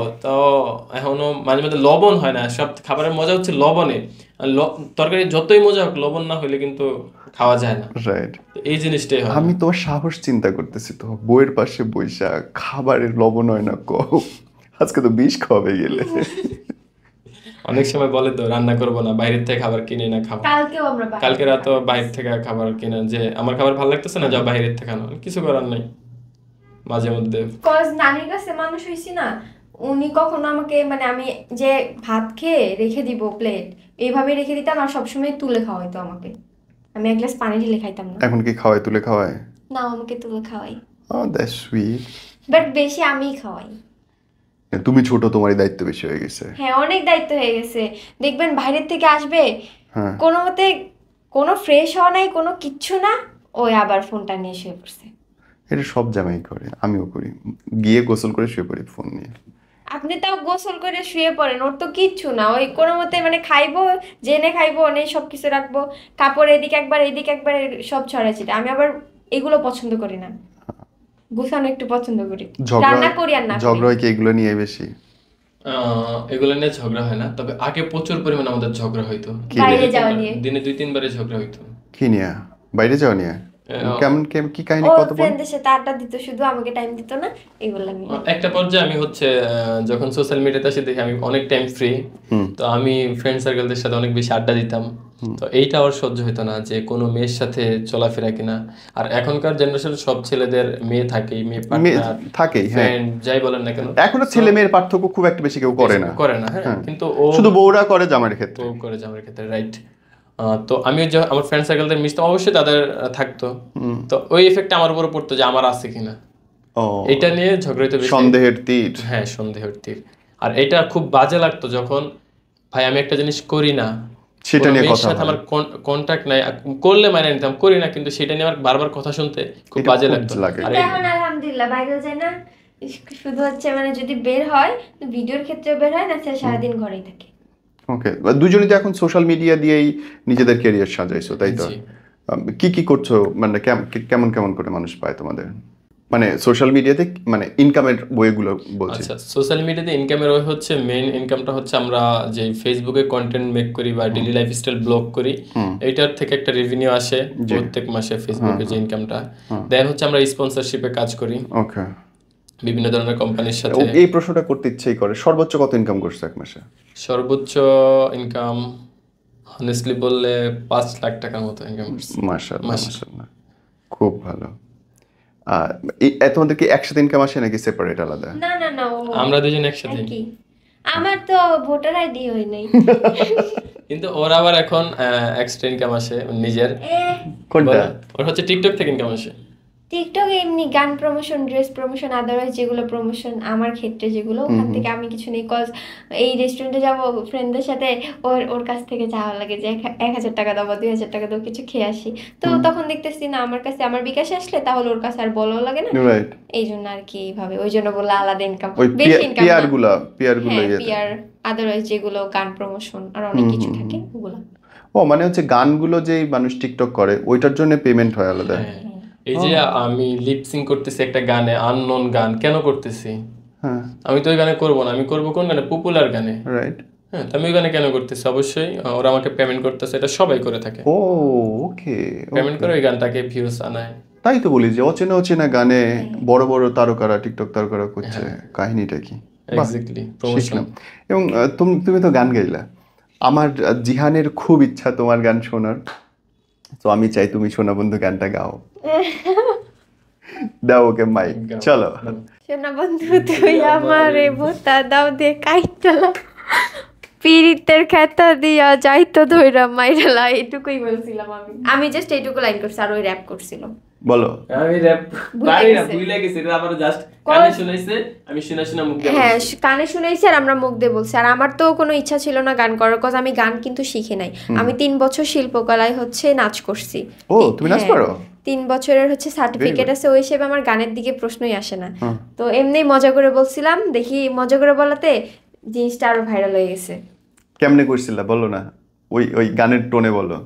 এখনো মাঝে মাঝে লবণ হয় না। সব খাবারের মজা হচ্ছে লবণে, তরকারি যতই মজা হোক লবণ না হইলে কিন্তু খাওয়া যায় না। রাইট, এই জিনিসটাই হয়। আমি তোমার সাহস চিন্তা করতেছি, তো বইয়ের পাশে বইসা খাবারের লবণ হয় না কও, আজকে তো বিষ খাওয়াবে গেলে। অনেক সময় বলে তো রান্না করবো না, বাইরের থেকে খাবার কিনে না খাবো। কালকে রাতও বাইরে থেকে খাবার কিনে, যে আমার খাবার ভালো লাগতেছে না, যাও বাইরের থেকে আনো, কিছু করার নাই মাঝে মধ্যে। কজ নানির কাছে মানুষ হইছি না, উনি কখনো আমাকে মানে আমি যে ভাত খেয়ে রেখে দিব প্লেট, এইভাবে রেখে দিতাম, আর সবসময় তুলে খাওয়াইতো আমাকে। আমি এক গ্লাস পানি ঢেলে খাইতাম না। এখন কি খাওয়ায়? তুলে খাওয়ায়? না, আমাকে তুলে খাওয়াই। Oh, that's sweet. বাট বেশি আমিই খাওয়াই। তুমি ছোট, তোমারই দায়িত্ব বেশি হয়ে গেছে। হ্যাঁ, অনেক দায়িত্ব হয়ে গেছে। দেখবেন বাইরের থেকে আসবে, হ্যাঁ, কোনো মতে কোনো ফ্রেশ হওয়া নাই, কোনো কিচ্ছু না, ওই আবার ফোনটা নিয়ে শুয়ে পড়ছে। এটা সব জামাই করে, আমিও করি, গিয়ে গোসল করে শুয়ে পড়ি ফোন নিয়ে। আপনি তাও গোসল করে শুয়ে পড়েন, ওর তো কিচ্ছু না, ওই কোনো মতে মানে খাইবো, জেনে খাইবো, নেই সব কিছু রাখবো, কাপড় এদিকে একবার এদিকে একবার সব ছড়াছিটা। আমি আবার এগুলো পছন্দ করি না, গুছানো একটু পছন্দ করি, রান্না করি আর না করি। ঝগড়া হয় কি এগুলো নিয়ে বেশি? এগুলো নিয়ে ঝগড়া হয় না, তবে আগে প্রচুর পরিমাণে আমাদের ঝগড়া হইতো। বাইরে যাওয়া নিয়ে। দিনে 2-3 বারে ঝগড়া হইতো। কি নিয়ে? বাইরে যাওয়া নিয়ে? কি কাহিনী, ও কত বল। ফ্রেন্ডদের সাথে আড্ডা দিত, শুধু আমাকে টাইম দিত না, এগুলো নিয়ে। একটা পর্যায়ে আমি হচ্ছে যখন সোশ্যাল মিডিয়াতে আসি দেখি আমি অনেক টাইম ফ্রি, তো আমি ফ্রেন্ড সার্কেলদের সাথে অনেক বেশি আড্ডা দিতাম। তো এইটা আর সহ্য হতো না যে কোনো মেয়ের সাথে চলাফেরা কিনা। আর এখনকার জেনারেশন সব ছেলেদের মেয়ে থাকেই, মেয়ে পার্টনার থাকেই, হ্যাঁ, ফ্রেন্ড যাই বলেন না কেন। এখনো ছেলে মেয়ের পার্থক্য খুব একটা বেশি কেউ করে না। হ্যাঁ, কিন্তু ও শুধু বউরা করে জামাইয়ের ক্ষেত্রে। ও করে জামার ক্ষেত্রে, রাইট। তো আমি আমার ফ্রেন্ড সার্কেলদের মিশতাম, অবশ্যই তাদের থাকতো, তো ওই এফেক্টটা আমার উপর পড়তো যে আমার আছে কিনা, এটা নিয়ে ঝগড়া হইতো বেশি। সন্দেহের তীর। হ্যাঁ, সন্দেহের তীর। আর এটা খুব বাজে লাগতো যখন ভাই আমি একটা জিনিস করি না, সেটা নিয়ে কথা সাথে আমার কন্টাক্ট নাই, করলে মানে নিতাম, করি না, কিন্তু সেটা নিয়ে আমার বারবার কথা শুনতে খুব বাজে লাগতো। আর এখন আলহামদুলিল্লাহ বাইরেও যায় না, শুধু হচ্ছে মানে যদি বের হয় ভিডিওর ক্ষেত্রে বের হয় না, সারাদিন ঘরেই থাকে। ওকে, দুজনেই তো এখন সোশ্যাল মিডিয়া দিয়েই নিজেদের ক্যারিয়ার সাজাইছো, তাই তো? কি করছো, মানে কেমন কেমন করে মানুষ পায় তোমাদের, মানে সোশ্যাল মিডিয়াতে, মানে ইনকামের ওয়েগুলো বলছি। আচ্ছা, সোশ্যাল মিডিয়াতে ইনকামের ওয়ে হচ্ছে, মেইন ইনকামটা হচ্ছে আমরা যে ফেসবুকে কন্টেন্ট মেক করি বা ডেইলি লাইফস্টাইল ব্লগ করি, এইটার থেকে একটা রেভিনিউ আসে প্রত্যেক মাসে ফেসবুকে যে ইনকামটা। দেন হচ্ছে আমরা স্পন্সরশিপে কাজ করি ওকে, বিভিন্ন ধরনের কোম্পানির সাথে। এই প্রশ্নটা করতে ইচ্ছেই করে, সর্বোচ্চ কত ইনকাম করছো এক মাসে? সর্বোচ্চ ইনকাম অনেস্টলি বললে 5 লাখ টাকার মতো ইনকাম করছি। মাশাআল্লাহ, মাশাআল্লাহ, খুব ভালো। তোমাদের কি একসাথে ইনকাম আসে নাকি সেপারেট, আলাদা? না না না, আমরা দুজন একসাথে। আমার তো ভোটার আইডি হয় নাই। কিন্তু ওর আবার এখন এক্সট্রা ইনকাম আসে নিজের। কোনটা? ওর হচ্ছে টিকটক থেকে ইনকাম আসে। টিকটক এমনি গান প্রমোশন, ড্রেস প্রমোশন, আদারওয়াইজ যেগুলো প্রমোশন আমার ক্ষেত্রে যেগুলো, ওখান থেকে আমি কিছু নেই। কজ এই রেস্টুরেন্টে যাবো ফ্রেন্ডদের সাথে, ওর কাছ থেকে চাওয়া লাগে যে 1,000 টাকা দাও বা 2,000 টাকা দাও, কিছু খেয়ে আসি। তো তখন দেখতেছি না আমার কাছে, আমার বিকাশে আসলে তাহলে ওর কাছে আর বলাও লাগে না, এই জন্য আর কি এইভাবে, ওই জন্য বললো আলাদা ইনকাম, বেশি ইনকাম পিয়ার আদারওয়াইজ যেগুলো গান প্রমোশন আর অনেক কিছু থাকে ওগুলো। ও মানে হচ্ছে গানগুলো যে মানুষ টিকটক করে ওইটার জন্য পেমেন্ট হয় আলাদা। এই যে আমি লিপসিং করতেছি একটা গানে, আননোন গান কেন করতেছি? আমি তো ওই গানে করবো না, আমি করবো কোন গানে? পপুলার গানে, রাইট? হ্যাঁ, আমি ওই গানে কেন করতেছি? অবশ্যই ওরা আমাকে পেমেন্ট করতেছে, এটা সবাই করে থাকে। ও ওকে, পেমেন্ট করে ওই গানটাকে ভিউজ আনায়। তাই তো বলি যে অচেনা অচেনা গানে বড় বড় তারকারা, টিকটক তারকারা করছে, কাহিনীটা কি? Exactly, promotion. এবং তুমি তো গান গাইলা, আমার জিহানের খুব ইচ্ছা তোমার গান শোনার, তো আমি চাই তুমি সোনা বন্ধু গানটা গাও। দাও ওকে মাইক, চলো। সোনা বন্ধু তুই আমারে ভোতা দাও দে কাইটালা, পীড়িতের খেতা দিয়া যাইতো ধইরা মাইরালা, এটুকুই বলছিলাম আমি জাস্ট এইটুকু লাইন করছি, আর ওই র্যাপ করছিল। বলো। আমি র্যাপ পারি না, ভুলে গেছি, এটা আবার জাস্ট কানে শুনাইছে, আমি শুনা মুখ দিয়ে। হ্যাঁ, কানে শুনাইছে আর আমরা মুখ দিয়ে বলছি। আর আমার তো কোনো ইচ্ছা ছিল না গান করার, কজ আমি গান কিন্তু শিখি নাই। আমি 3 বছর শিল্পকলায় হচ্ছে নাচ করছি। ও তুমি নাচ পারো? 3 বছরের হচ্ছে সার্টিফিকেট আছে, ওই হিসেবে আমার গানের দিকে প্রশ্নই আসে না। তো এমনি মজা করে বলছিলাম, দেখি মজা করে বলাতে জিনিসটা আরো ভাইরাল হয়ে গেছে। কেমনে করছিলা বলো না, ওই গানের টোনে বলো।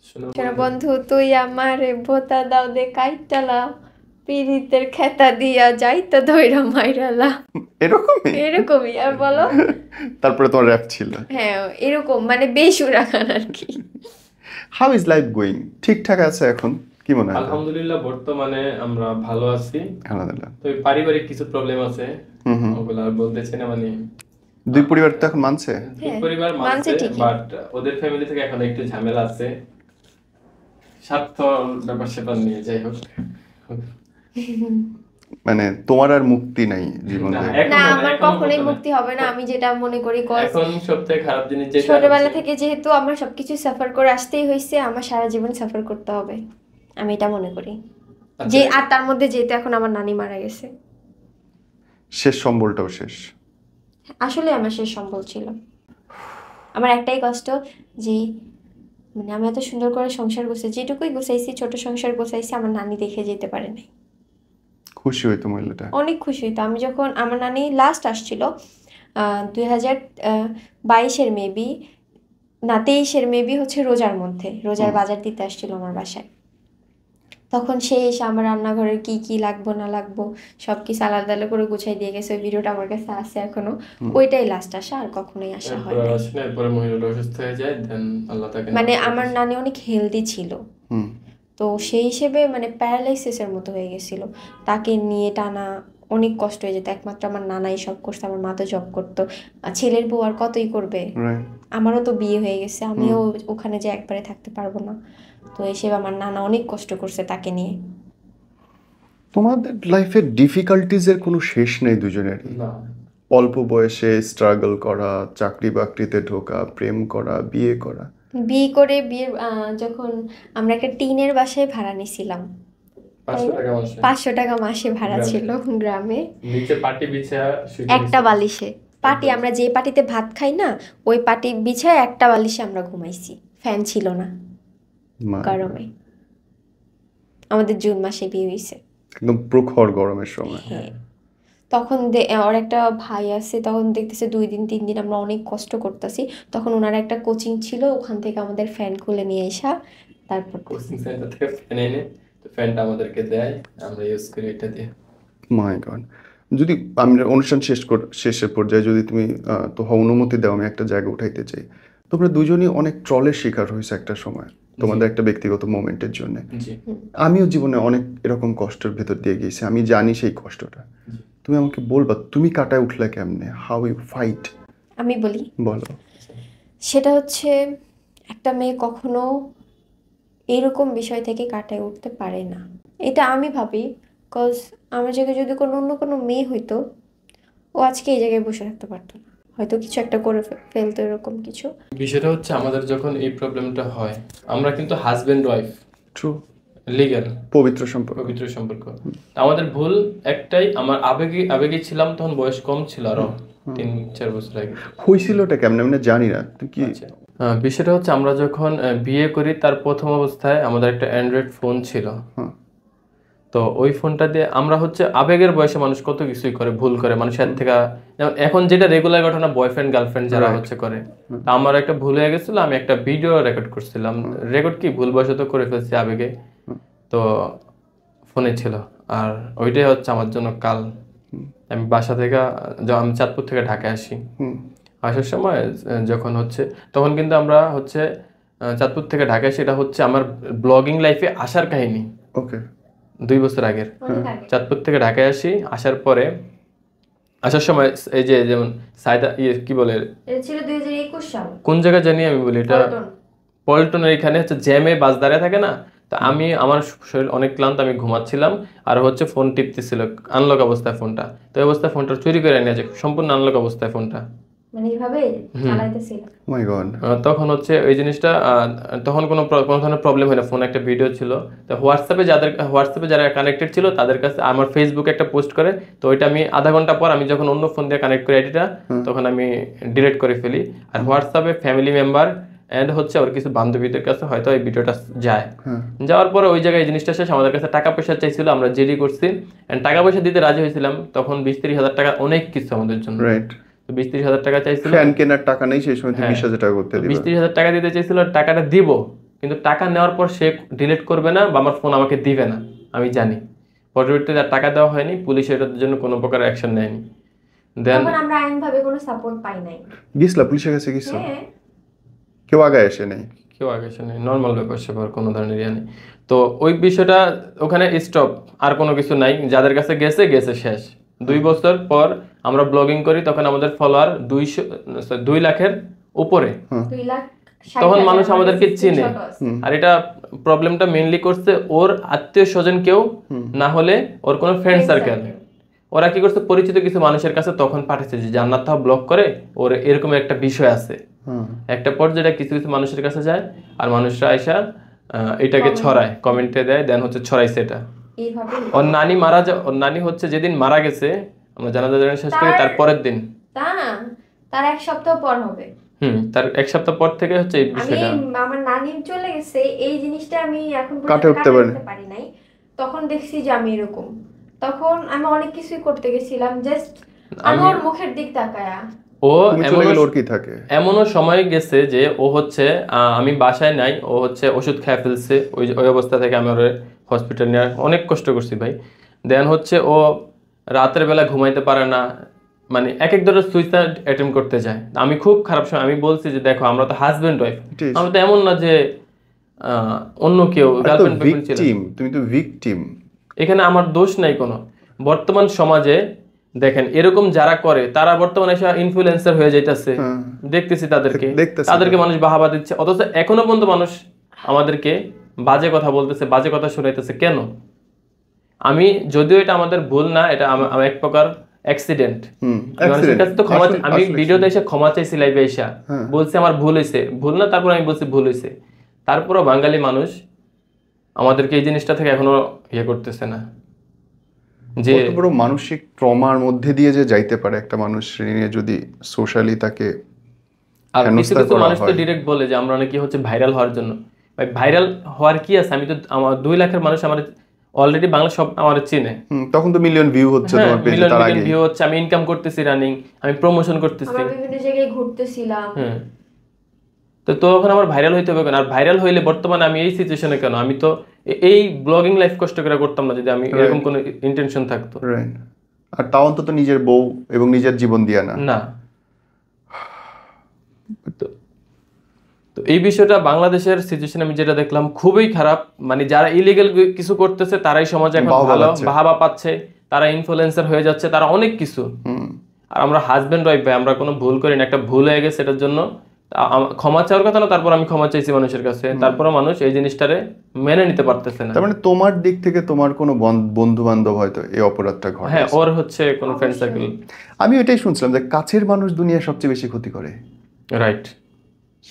সোনা বন্ধু তুই আমারে ভোতা দাও দে কাইটালা, পীড়িতের খেতা দিয়া যাইতো ধইরা মাইরালা, এরকমই। আর বলো। তারপরে তোমার র্যাপ ছিল। হ্যাঁ, এরকম মানে বেসুরা গান আর কি। How is life going? ঠিকঠাক আছে এখন, কি মনে হয়? আলহামদুলিল্লাহ, বর্তমানে আমরা ভালো আছি। আলহামদুলিল্লাহ। তো পারিবারিক কিছু প্রবলেম আছে, ওগুলো আর বলতেছি না। মানে দুই পরিবার তো এখন মানছে, পরিবার মানছে, বাট ওদের ফ্যামিলি থেকে এখন একটু ঝামেলা আছে, স্বার্থ ব্যাপার স্যাপার নিয়ে। যাই হোক, মানে তোমার আর মুক্তি নাই জীবন থেকে? না, আমার কখনোই মুক্তি হবে না। আমি যেটা মনে করি, এখন সবথেকে খারাপ জিনিস যেটা, ছোটবেলা থেকে যেহেতু আমরা সবকিছু সাফার করে আসতেই হয়েছে, আমার সারা জীবন সাফার করতে হবে, আমি এটা মনে করি। যে আর তার মধ্যে যেহেতু এখন আমার নানি মারা গেছে, শেষ সম্বলটাও শেষ। আসলে আমার শেষ সম্বল ছিল। আমার একটাই কষ্ট যে মানে আমি এত সুন্দর করে সংসার গুছাইছি, যেটুকুই গুছাইছি, ছোট সংসার গুছাইছি, আমার নানি দেখে যেতে পারে নাই। খুশি হইতো মহিলাটা? অনেক খুশি হইতো। আমি যখন আমার নানি লাস্ট আসছিল 2022-এর মেবি, না 23-এর মেবি, হচ্ছে রোজার মধ্যে, রোজার বাজার দিতে আসছিল আমার বাসায়। তখন সে এসে আমার রান্নাঘরের কি কি লাগবো না লাগবো সব কিছু আলাদা আলাদা করে গুছাই দিয়ে গেছে। ওই ভিডিওটা আমার কাছে আছে এখনো। ওইটাই লাস্ট আসা, আর কখনোই আসা হয় না। এরপরে মহিলাটা অসুস্থ হয়ে যায়, দেন আল্লাহ তাকে মানে আমার নানি অনেক হেলদি ছিল, তো সেই হিসেবে মানে প্যারালাইসিসের মতো হয়ে গেছিল। তাকে নিয়ে টানা অনেক কষ্ট হয়ে যেত। একমাত্র আমার নানাই সব করতো, আমার মা তো জব করতো। আর ছেলের বউ আর কতই করবে। আমারও তো বিয়ে হয়ে গেছে, আমিও ওখানে যে একবারে থাকতে পারবো না। তো হিসেবে আমার নানা অনেক কষ্ট করছে তাকে নিয়ে। তোমাদের লাইফের ডিফিকাল্টিজ এর কোনো শেষ নেই দুজনেরই? না, অল্প বয়সে স্ট্রাগল করা, চাকরি বাকরিতে ঢোকা, প্রেম করা, বিয়ে করা। বিয়ে করে যখন আমরা একটা টিনের বাসায় ভাড়া নিছিলাম, 500 টাকা মাসে ভাড়া ছিল গ্রামে, নিচে পাটি বিছায়া একটা বালিশে। পাটি, আমরা যে পাটিতে ভাত খাই না, ওই পাটি বিছায় একটা বালিশে আমরা ঘুমাইছি। ফ্যান ছিল না গরমে। আমাদের জুন মাসে বিয়ে হয়েছে, একদম প্রখর গরমের সময়। হ্যাঁ। তখন ওর একটা ভাই আছে, তখন দেখতেছে 2 দিন 3 দিন আমরা অনেক কষ্ট করতেছি। তখন ওনার একটা কোচিং ছিল, ওখান থেকে আমাদের ফ্যান খুলে নিয়ে আসা, তারপর কোচিং সেন্টার থেকে ফ্যান এনে তো ফ্যানটা আমাদেরকে দেয়, আমরা ইউজ করি এটা দিয়ে। মাই গড। যদি আমরা অনুষ্ঠান শেষের পর্যায়ে যদি তুমি তো অনুমতি দাও, আমি একটা জায়গা উঠাইতে চাই। তোমরা দুজনই অনেক ট্রলের শিকার হয়েছে একটা সময় তোমাদের একটা ব্যক্তিগত মোমেন্টের জন্য। আমিও জীবনে অনেক এরকম কষ্টের ভেতর দিয়ে গেছি, আমি জানি সেই কষ্টটা। তুমি আমাকে বলবা তুমি কাটায় উঠলে কেমনে? How you fight? আমি বলি, বলো। সেটা হচ্ছে একটা মেয়ে কখনো এরকম বিষয় থেকে কাটায় উঠতে পারে না, এটা আমি ভাবি। কজ আমার জায়গায় যদি অন্য কোনো মেয়ে হইতো, ও আজকে এই জায়গায় বসে থাকতে পারতো না, হয়তো কিছু একটা করে ফেলতো, এরকম কিছু। বিষয়টা হচ্ছে আমাদের যখন এই প্রবলেমটা হয়, আমরা কিন্তু হাজবেন্ড ওয়াইফ, ট্রু, লিগ্যাল, পবিত্র সম্পর্ক। আমাদের ভুল একটাই, আমার আবেগে ছিলাম, তখন বয়স কম ছিল, আরো 3-4 বছর আগে। হয়েছিলটা কেমন মানে জানি না কি। বিষয়টা হচ্ছে আমরা যখন বিয়ে করি, তার প্রথম অবস্থায় আমাদের একটা অ্যান্ড্রয়েড ফোন ছিল। তো ওই ফোনটা দিয়ে আমরা হচ্ছে আবেগের বয়সে মানুষ কত কিছুই করে, ভুল করে মানুষের থেকে। যেমন এখন যেটা রেগুলার ঘটনা, বয়ফ্রেন্ড গার্লফ্রেন্ড যারা হচ্ছে করে, আমার একটা ভুল হয়ে গেছিল, আমি একটা ভিডিও রেকর্ড করছিলাম, রেকর্ড কি ভুলবশত করে ফেলছি আবেগে, তো ফোনে ছিল। আর ওইটাই হচ্ছে আমার জন্য কাল। আমি বাসা থেকে, আমি চাঁদপুর থেকে ঢাকায় আসি, আসার সময় যখন হচ্ছে, তখন কিন্তু আমরা হচ্ছে চাঁদপুর থেকে ঢাকায়, সেটা হচ্ছে আমার ব্লগিং লাইফে আসার কাহিনী। ওকে, 2 বছর আগের। চাঁদপুর থেকে ঢাকায় আসি, আসার পরে আসার সময় এই যে যেমন সাইদা কি বলে, এটা ছিল 2021 সাল, কোন জায়গা জানি আমি বলি, এটা পল্টনের এখানে হচ্ছে জ্যামে বাস দাঁড়িয়ে থাকে না, তো আমার শরীর অনেক ক্লান্ত, আমি ঘুমাচ্ছিলাম, আর হচ্ছে ফোন টিপতেছিল আনলক অবস্থায় ফোনটা। তো এই অবস্থায় ফোনটা চুরি করে নিয়ে যায়, সম্পূর্ণ আনলক অবস্থায় ফোনটা, মানে এইভাবে চালাইতেছিল। মাই গড। তখন হচ্ছে ওই জিনিসটা, তখন কোনো ধরনের প্রবলেম হয় না, ফোনে একটা ভিডিও ছিল। তো হোয়াটসঅ্যাপে যারা কানেক্টেড ছিল তাদের কাছে আমার ফেসবুকে একটা পোস্ট করে, তো ওইটা আমি আধা ঘন্টা পর, আমি যখন অন্য ফোন দিয়ে কানেক্ট করি আইডিটা, তখন আমি ডিলিট করে ফেলি। আর হোয়াটসঅ্যাপে ফ্যামিলি মেম্বার এন্ড হচ্ছে ওর কিছু বান্ধবীদের কাছে হয়তো এই ভিডিওটা যায়। যাওয়ার পরে ওই জায়গায় এই জিনিসটা শেষ, আমাদের কাছে টাকা পয়সা চাইছিল, আমরা জিডি করছি, এন্ড টাকা পয়সা দিতে রাজি হয়েছিলাম। তখন 20-30 হাজার টাকা অনেক কিছু আমাদের জন্য, রাইট। 20-30 হাজার টাকা চাইছিল, ফ্যান কেনার টাকা নেই সেই সময়, 20,000 টাকা করতে দিবে। 20-30 হাজার টাকা দিতে চাইছিল, টাকাটা দিব, কিন্তু টাকা নেওয়ার পর সে ডিলিট করবে না বা আমার ফোন আমাকে দিবে না, আমি জানি। পরবর্তীতে আর টাকা দেওয়া হয়নি, পুলিশ এটার জন্য কোনো প্রকার অ্যাকশন নেয়নি। দেন তখন আমরা আইনভাবে কোনো সাপোর্ট পাই নাই। গিয়েছিলা পুলিশের কাছে? গেছো? হ্যাঁ, কেউ আগে আসে নাই? কেউ আগে আসে নাই, নর্মাল ব্যাপার স্যাপার, কোনো ধরনের ইয়ে নেই। তো ওই বিষয়টা ওখানে স্টপ, আর কোনো কিছু নাই, যাদের কাছে গেছে শেষ। 2 বছর পর আমরা ব্লগিং করি, তখন আমাদের ফলোয়ার 2 লাখের উপরে। 2,60,000 তখন মানুষ আমাদেরকে চিনে। আর এটা প্রবলেমটা মেইনলি করছে ওর আত্মীয় স্বজন কেউ না হলে ওর কোনো ফ্রেন্ড সার্কেল। ওরা কি করছে, পরিচিত কিছু মানুষের কাছে তখন পাঠিয়েছে যে জান্নাত তাও ব্লগ করে, ওর এরকম একটা বিষয় আছে। একটা পর্যায়ে কিছু কিছু মানুষের কাছে যায়, আর মানুষরা আইসা এটাকে ছড়ায়, কমেন্টে দেয়, দেন হচ্ছে ছড়াইছে এটা। ওর নানি হচ্ছে যেদিন মারা গেছে, আমরা জানাজা শেষ করি তার পরের দিন। তা না, তার 1 সপ্তাহ পর হবে। তার 1 সপ্তাহ পর থেকে হচ্ছে এই বিষয়টা। আমার নানি চলে গেছে, এই জিনিসটা আমি এখন কাটে পর্যন্ত উঠতে পারি নাই। তখন দেখছি যে আমি এরকম, তখন আমি অনেক কিছুই করতে গেছিলাম, জাস্ট আমি ওর মুখের দিক তাকায়া। ও এমনও সময় গেছে যে ও হচ্ছে আমি বাসায় নাই, ও হচ্ছে ওষুধ খেয়ে ফেলছে, ওই অবস্থা থেকে আমি ওর হসপিটাল নিয়ে অনেক কষ্ট করছি ভাই। দেন হচ্ছে ও রাতের বেলা ঘুমাইতে পারে না, মানে এক ধরনের সুইসাইড অ্যাটেম্প করতে যায়। আমি খুব খারাপ সময় আমি বলছি যে দেখো আমরা তো হাজবেন্ড ওয়াইফ, আমরা তো এমন না যে অন্য কেউ গার্লফ্রেন্ড বয়ফ্রেন্ড ছিল। তুমি তো ভিকটিম, এখানে আমার দোষ নাই কোনো। বর্তমান সমাজে দেখেন এরকম যারা করে তারা বর্তমানে এসে ইনফ্লুয়েন্সার হয়ে যাইতেছে, দেখতেছি তাদেরকে মানুষ বাহাবা দিচ্ছে, অথচ এখনো পর্যন্ত মানুষ আমাদেরকে বাজে কথা বলতেছে, বাজে কথা শোনাইতেছে। কেন? আমি যদিও এটা আমাদের ভুল না, এটা আমার এক প্রকার অ্যাক্সিডেন্ট। মানুষের কাছে তো ক্ষমা, আমি ভিডিওতে এসে ক্ষমা চাইছি, লাইভে এসে বলছি আমার ভুল হয়েছে, ভুল না, তারপর আমি বলছি ভুল হয়েছে। তারপরও বাঙালি মানুষ আমাদেরকে এই জিনিসটা থেকে এখনো ইয়ে করতেছে না, যে কত বড় মানসিক ট্রমার মধ্যে দিয়ে যে যাইতে পারে একটা মানুষ নিয়ে যদি সোশ্যালি তাকে। আর কিছু কিছু মানুষ তো ডিরেক্ট বলে যে আমরা নাকি হচ্ছে ভাইরাল হওয়ার জন্য। ভাই ভাইরাল হওয়ার কি আছে? আমি তো আমার 2 লাখের মানুষ আমার অলরেডি বাংলা সব আমার চিনে, তখন তো মিলিয়ন ভিউ হচ্ছে তোমার পেজে, তার আগে ভিউ হচ্ছে, আমি ইনকাম করতেছি, রানিং, আমি প্রমোশন করতেছি, আমরা বিভিন্ন জায়গায় ঘুরতেছিলাম। তো তখন আমার ভাইরাল হইতে হবে কেন? আর ভাইরাল হইলে বর্তমানে আমি এই সিচুয়েশনে কেন? আমি তো এই ব্লগিং লাইফ কষ্ট করে করতাম না যদি আমি এরকম কোনো ইন্টেনশন থাকতো। আর তাও অন্তত নিজের বউ এবং নিজের জীবন দিয়া না। তো এই বিষয়টা বাংলাদেশের সিচুয়েশন আমি যেটা দেখলাম খুবই খারাপ। মানে যারা ইলিগাল কিছু করতেছে তারাই সমাজে এখন ভালো বাহাবা পাচ্ছে, তারা ইনফ্লুয়েন্সার হয়ে যাচ্ছে, তারা অনেক কিছু। আর আমরা হাজবেন্ড ওয়াইফ ভাই, আমরা কোনো ভুল করি না, একটা ভুল হয়ে গেছে এটার জন্য ক্ষমা চাওয়ার কথা না, তারপর আমি ক্ষমা চাইছি মানুষের কাছে, তারপরও মানুষ এই জিনিসটারে মেনে নিতে পারতেছে না। তার মানে তোমার দিক থেকে তোমার কোনো বন্ধু বান্ধব হয়তো এই অপরাধটা ঘটে? হ্যাঁ, ওর হচ্ছে কোনো ফ্রেন্ড সার্কেল। আমি ওইটাই শুনছিলাম যে কাছের মানুষ দুনিয়ার সবচেয়ে বেশি ক্ষতি করে। রাইট,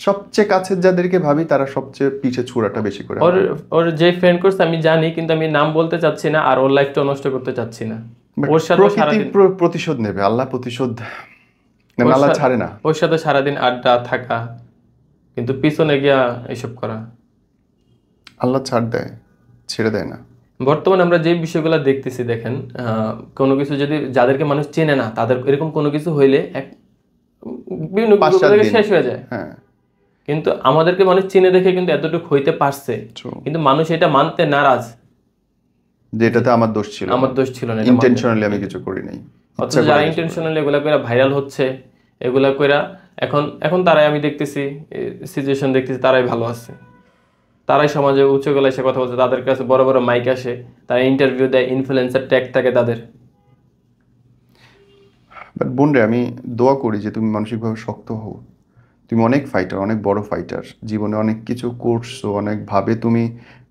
সবচেয়ে কাছের যাদেরকে ভাবি তারা সবচেয়ে পিছে ছুরাটা বেশি করে। ওর যে ফ্রেন্ড করছে আমি জানি, কিন্তু আমি নাম বলতে চাচ্ছি না, আর ওর লাইফটা নষ্ট করতে চাচ্ছি না। ওর সাথে সারাদিন প্রতিশোধ নেবে, আল্লাহ প্রতিশোধ, আল্লাহ ছাড়ে না। ওর সাথে সারাদিন আড্ডা থাকা, কিন্তু পিছনে গিয়া এইসব করা, আল্লাহ ছাড় দেয়, ছেড়ে দেয় না। বর্তমানে আমরা যে বিষয়গুলো দেখতেছি, দেখেন কোনো কিছু যদি যাদেরকে মানুষ চেনে না তাদের এরকম কোনো কিছু হইলে বিভিন্ন শেষ হয়ে যায়। কিন্তু আমাদেরকে মানুষ চিনে দেখে কিন্তু এতটুকু হইতে পারছে, কিন্তু মানুষ এটা মানতে নারাজ যে এটাতে আমার দোষ ছিল না, ইন্টেনশনালি আমি কিছু করি নাই। অথচ যারা ইন্টেনশনালি এগুলা করে ভাইরাল হচ্ছে, এগুলা কইরা এখন তারাই আমি দেখতেছি, সিচুয়েশন দেখতেছি, তারাই ভালো আছে, তারাই সমাজে উচ্চ গলায় এসে কথা বলছে, তাদের কাছে বড় বড় মাইক আসে, তারা ইন্টারভিউ দেয়, ইনফ্লুয়েন্সার ট্যাগ থাকে তাদের। বাট বোন রে, আমি দোয়া করি যে তুমি মানসিকভাবে শক্ত হও। তুমি অনেক ফাইটার, অনেক বড় ফাইটার, জীবনে অনেক কিছু করছো, অনেকভাবে তুমি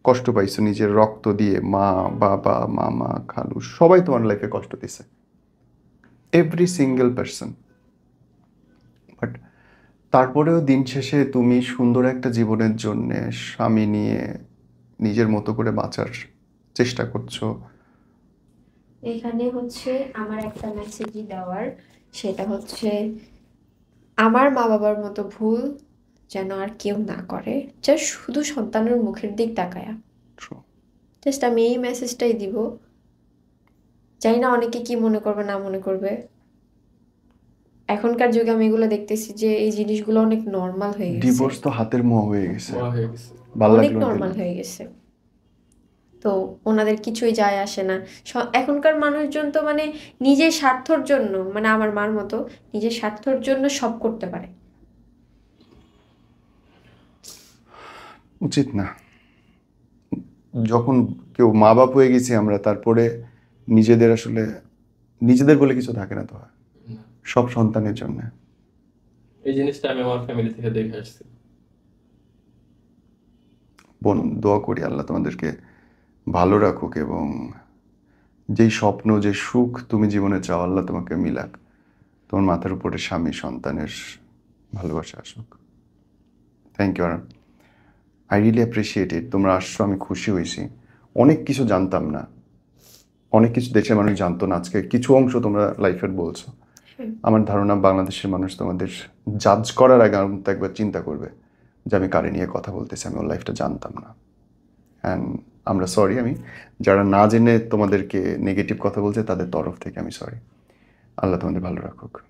কষ্ট পাইছো নিজের রক্ত দিয়ে। মা, বাবা, মামা, খালু সবাই তোমার লাইফে কষ্ট দিছে, এভরি সিঙ্গেল পারসন। বাট তারপরেও দিন শেষে তুমি সুন্দর একটা জীবনের জন্য স্বামী নিয়ে নিজের মতো করে বাঁচার চেষ্টা করছো। এখানে হচ্ছে আমার একটা মেসেজই দেওয়ার, সেটা হচ্ছে আমার মা বাবার মতো ভুল যেন আর কেউ না করে, যা শুধু সন্তানের মুখের দিক তাকায়া। জাস্ট আমি এই মেসেজটাই দিব। জানি না অনেকে কি মনে করবে না মনে করবে। এখনকার যুগে আমি এগুলো দেখতেছি যে এই জিনিসগুলো অনেক নর্মাল হয়ে গেছে। ডিভোর্স তো হাতের মোয়া হয়ে গেছে, অনেক নর্মাল হয়ে গেছে। তো ওনাদের কিছুই যায় আসে না। এখনকার মানুষজন তো মানে নিজের স্বার্থর জন্য, মানে আমার মার মতো নিজের স্বার্থর জন্য সব করতে পারে। উচিত না। যখন কেউ মা বাপ হয়ে গেছি আমরা, তারপরে নিজেদের আসলে নিজেদের বলে কিছু থাকে না, তো সব সন্তানের জন্য। এই জিনিসটা আমি আমার ফ্যামিলি থেকে দেখে আসছি। বোন, দোয়া করি আল্লাহ তোমাদেরকে ভালো রাখুক, এবং যেই স্বপ্ন, যে সুখ তুমি জীবনে চাও আল্লাহ তোমাকে মিলাক। তোমার মাথার উপরে স্বামী, সন্তানের ভালোবাসা আসুক। Thank you, I really appreciate it. তোমরা আসছো, আমি খুশি হয়েছি। অনেক কিছু জানতাম না, অনেক কিছু দেশের মানুষ জানতো না, আজকে কিছু অংশ তোমরা লাইফের বলছো। আমার ধারণা বাংলাদেশের মানুষ তোমাদের জাজ করার আগে আমার মতো একবার চিন্তা করবে যে আমি কারে নিয়ে কথা বলতেছি, আমি ওর লাইফটা জানতাম না। অ্যান্ড আমরা সরি, আমি যারা না জেনে তোমাদেরকে নেগেটিভ কথা বলছে তাদের তরফ থেকে আমি সরি। আল্লাহ তোমাদের ভালো রাখুক।